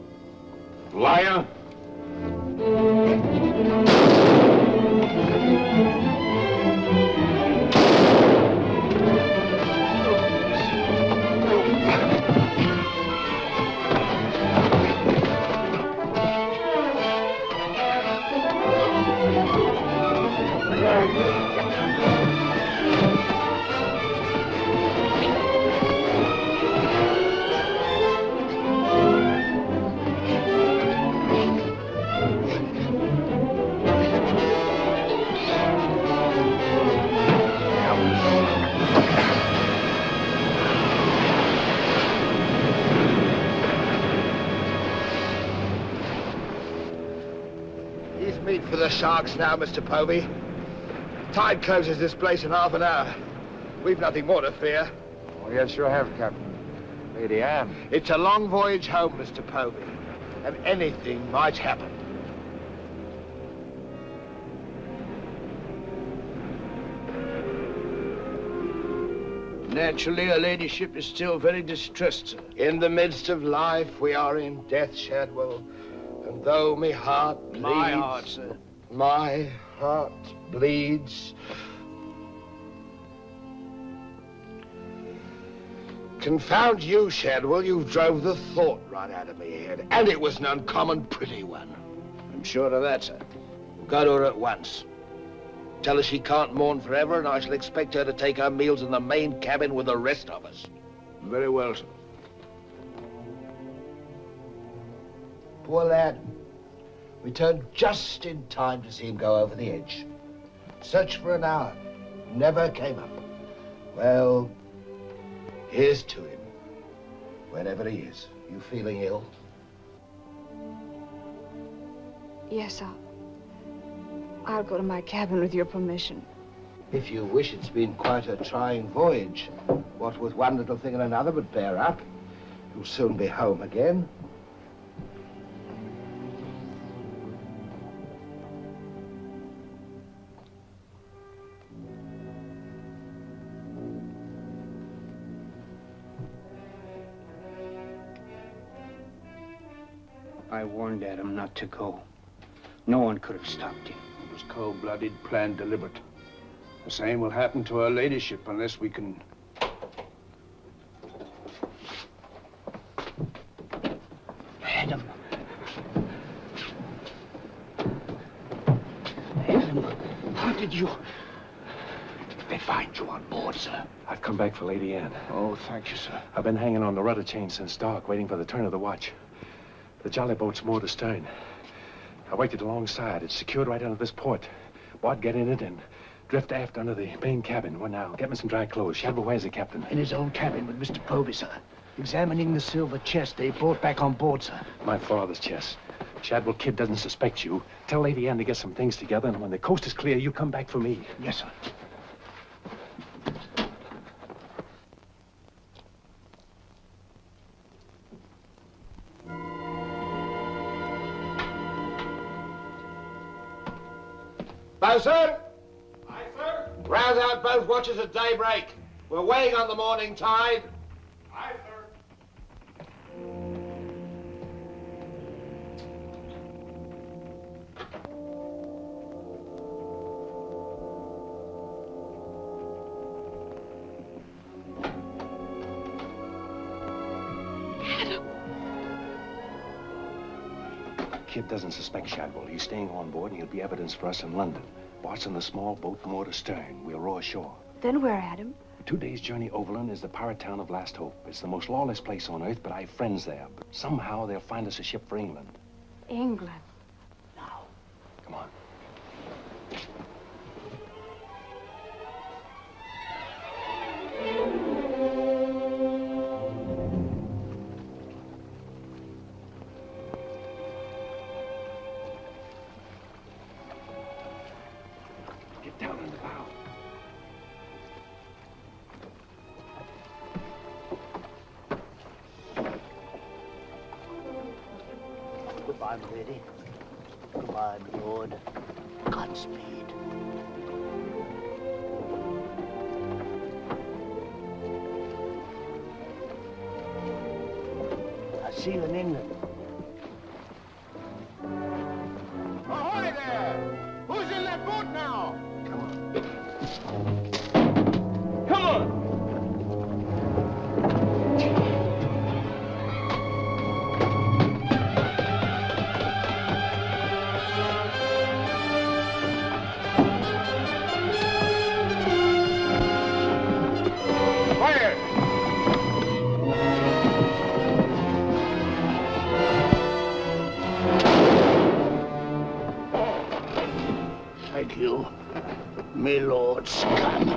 Speaker 13: Liar!
Speaker 2: For the sharks now, Mr. Povey. Tide closes this place in half an hour. We've nothing more to fear.
Speaker 3: Oh, yes, you have, Captain. Lady Anne.
Speaker 2: It's a long voyage home, Mr. Povey, and anything might happen.
Speaker 7: Naturally, her ladyship is still very distressed, sir.
Speaker 2: In the midst of life, we are in death, Shadwell. And though my heart bleeds...
Speaker 7: My heart, sir.
Speaker 2: My heart bleeds. Confound you, Shadwell. You drove the thought right out of me head. And it was an uncommon pretty one.
Speaker 7: I'm sure of that, sir.
Speaker 2: Go to her at once. Tell her she can't mourn forever, and I shall expect her to take her meals in the main cabin with the rest of us.
Speaker 7: Very well, sir.
Speaker 2: Poor lad. We turned just in time to see him go over the edge. Searched for an hour. Never came up. Well, here's to him. Wherever he is. You feeling ill?
Speaker 19: Yes, I'll go to my cabin with your permission.
Speaker 2: If you wish, it's been quite a trying voyage. What with one little thing and another, but bear up. You'll soon be home again.
Speaker 10: I warned Adam not to go. No one could have stopped him.
Speaker 7: It was cold-blooded, planned, deliberate. The same will happen to her ladyship unless we can...
Speaker 10: Adam. Adam, how did you...
Speaker 7: They find you on board, sir.
Speaker 13: I've come back for Lady Anne.
Speaker 7: Oh, thank you, sir.
Speaker 13: I've been hanging on the rudder chain since dark, waiting for the turn of the watch. The jolly boat's moored astern. I waited alongside. It's secured right under this port. Bart, get in it and Drift aft under the main cabin. Well, now, get me some dry clothes. Shadwell, where's the captain?
Speaker 7: In his own cabin with Mr. Povey, sir. Examining the silver chest they brought back on board, sir.
Speaker 13: My father's chest. Shadwell Kid doesn't suspect you. Tell Lady Anne to get some things together, and when the coast is clear, you come back for me.
Speaker 7: Yes, sir.
Speaker 11: Bosun! Aye, sir? Rouse out both watches at daybreak. We're weighing on the morning tide.
Speaker 12: Aye, sir.
Speaker 13: Kid doesn't suspect Shadwell. He's staying on board, and he'll be evidence for us in London. Watching the small boat moored astern. We'll row ashore.
Speaker 19: Then where, Adam?
Speaker 13: 2 days' journey overland is the pirate town of Last Hope. It's the most lawless place on earth, but I've friends there. But somehow they'll find us a ship for England.
Speaker 19: England.
Speaker 13: Come on. Get down in the bow.
Speaker 7: Goodbye, my lady. Goodbye, my lord. Godspeed. I'll see you in England.
Speaker 11: Ahoy there! Who's in that boat now?
Speaker 12: Come on!
Speaker 7: Thank you, my lord scum.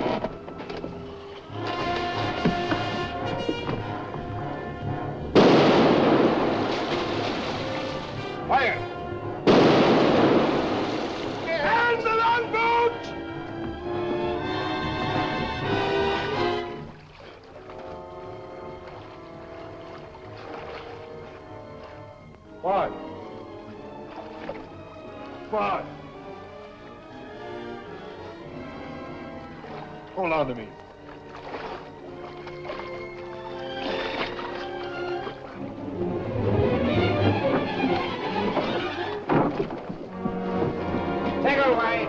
Speaker 12: Fire! And the longboat!
Speaker 8: What? What? Hold on to me.
Speaker 11: Take her away.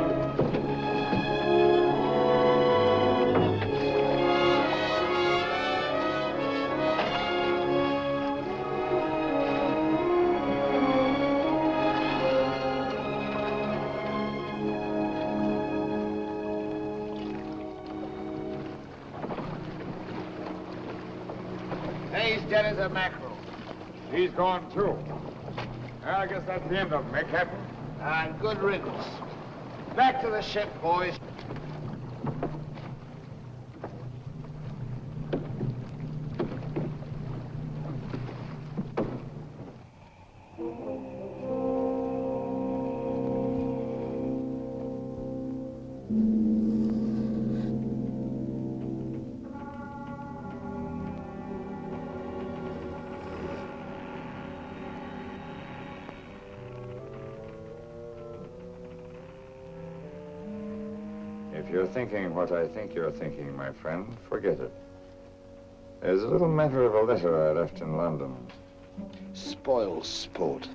Speaker 11: He's dead as a mackerel.
Speaker 8: He's gone too. I guess that's the end of him, eh, Captain?
Speaker 11: And good riddance. Back to the ship, boys.
Speaker 3: If you're thinking what I think you're thinking, my friend, forget it. There's a little matter of a letter I left in London.
Speaker 2: Spoil sport.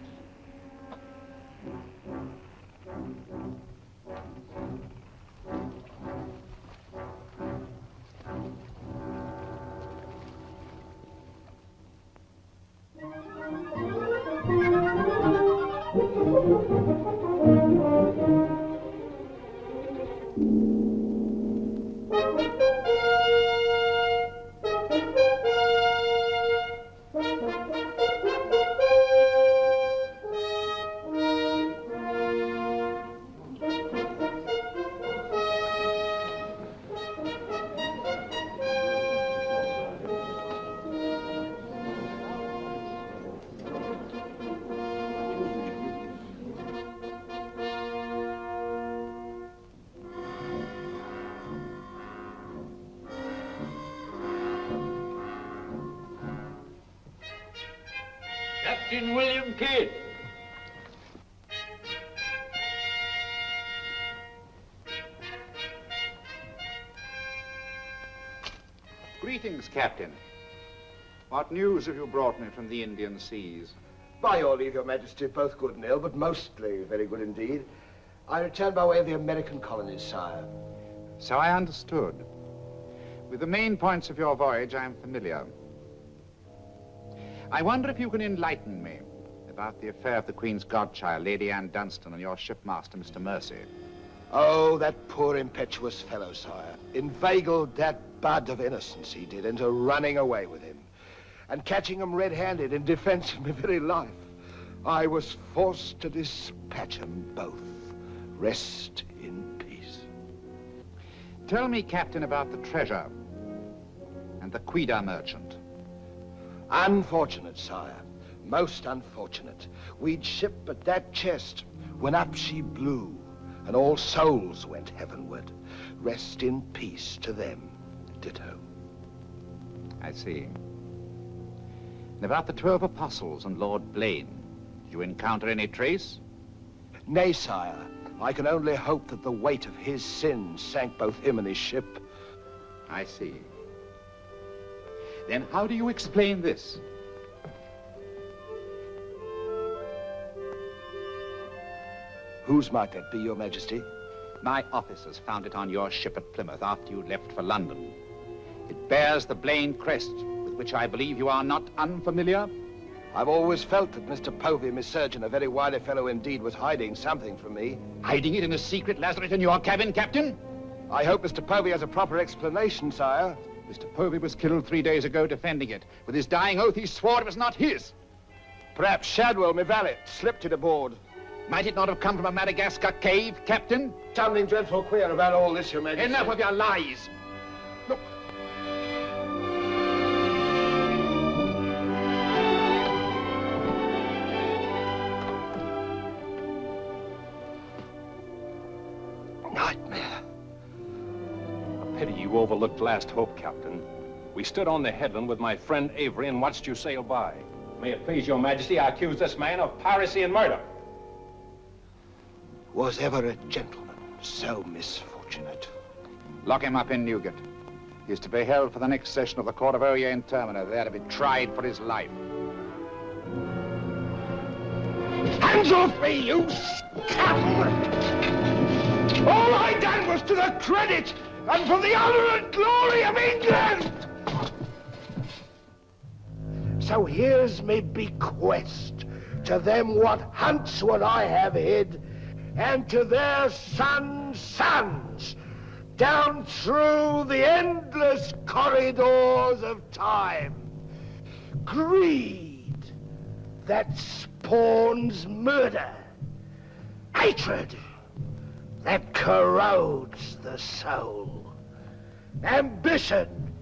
Speaker 15: Captain William Kidd.
Speaker 8: Greetings, Captain. What news have you brought me from the Indian seas?
Speaker 2: By your leave, Your Majesty, both good and ill, but mostly very good indeed. I returned by way of the American colonies, sire.
Speaker 8: So I understood. With the main points of your voyage, I am familiar. I wonder if you can enlighten me about the affair of the Queen's godchild, Lady Anne Dunstan, and your shipmaster, Mr. Mercy.
Speaker 2: Oh, that poor impetuous fellow, sire. Inveigled that bud of innocence he did into running away with him and catching him red-handed in defense of my very life. I was forced to dispatch them both. Rest in peace.
Speaker 8: Tell me, Captain, about the treasure and the Quida merchant.
Speaker 2: Unfortunate, sire. Most unfortunate. We'd ship but that chest when up she blew, and all souls went heavenward. Rest in peace to them. Ditto.
Speaker 8: I see. And about the 12 apostles and Lord Blaine, did you encounter any trace?
Speaker 2: Nay, sire. I can only hope that the weight of his sins sank both him and his ship.
Speaker 8: I see. Then how do you explain this?
Speaker 2: Whose might that be, Your Majesty?
Speaker 8: My officers found it on your ship at Plymouth after you left for London. It bears the Blaine crest, with which I believe you are not unfamiliar.
Speaker 2: I've always felt that Mr. Povey, Miss Surgeon, a very wily fellow indeed, was hiding something from me.
Speaker 8: Hiding it in a secret lazaret in your cabin, Captain?
Speaker 2: I hope Mr. Povey has a proper explanation, sire.
Speaker 8: Mr. Povey was killed 3 days ago defending it. With his dying oath, he swore it was not his.
Speaker 2: Perhaps Shadwell, my valet, slipped it aboard.
Speaker 8: Might it not have come from a Madagascar cave, Captain?
Speaker 2: Something dreadful queer about all this, Your Majesty.
Speaker 8: Enough of your lies. Look.
Speaker 2: Nightmare.
Speaker 13: A pity you overlooked last hope, Captain. We stood on the headland with my friend Avery and watched you sail by. May it please your Majesty, I accuse this man of piracy and murder.
Speaker 2: Was ever a gentleman so misfortunate?
Speaker 8: Lock him up in Newgate. He is to be held for the next session of the Court of Oyer in Termina, there to be tried for his life.
Speaker 2: Hands off me, you scoundrel! All I done was to the credit and for the honor and glory of England! So here's me bequest to them what hunts what I have hid, and to their sons, down through the endless corridors of time. Greed that spawns murder. Hatred that corrodes the soul. Ambition,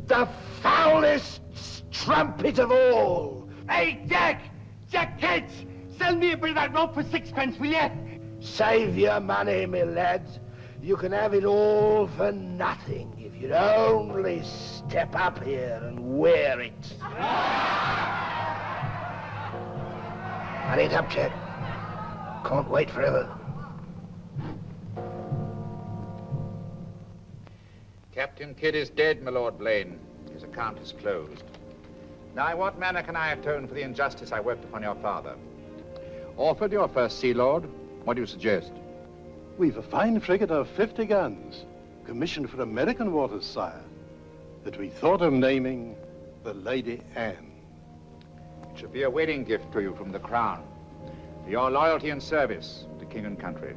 Speaker 2: the foulest strumpet of all.
Speaker 15: Hey, Jack! Jack Ketch! Sell me a bit of that rope for 6 will you?
Speaker 2: Save your money, my lad. You can have it all for nothing if you'd only step up here and wear it. Hurry it up, Jack. Can't wait forever.
Speaker 8: Captain Kidd is dead, my Lord Blaine. His account is closed. Now, in what manner can I atone for the injustice I worked upon your father? Orford, your first Sea Lord, what do you suggest?
Speaker 21: We've a fine frigate of 50 guns, commissioned for American waters, sire, that we thought of naming the Lady Anne.
Speaker 8: It should be a wedding gift to you from the Crown, for your loyalty and service to king and country.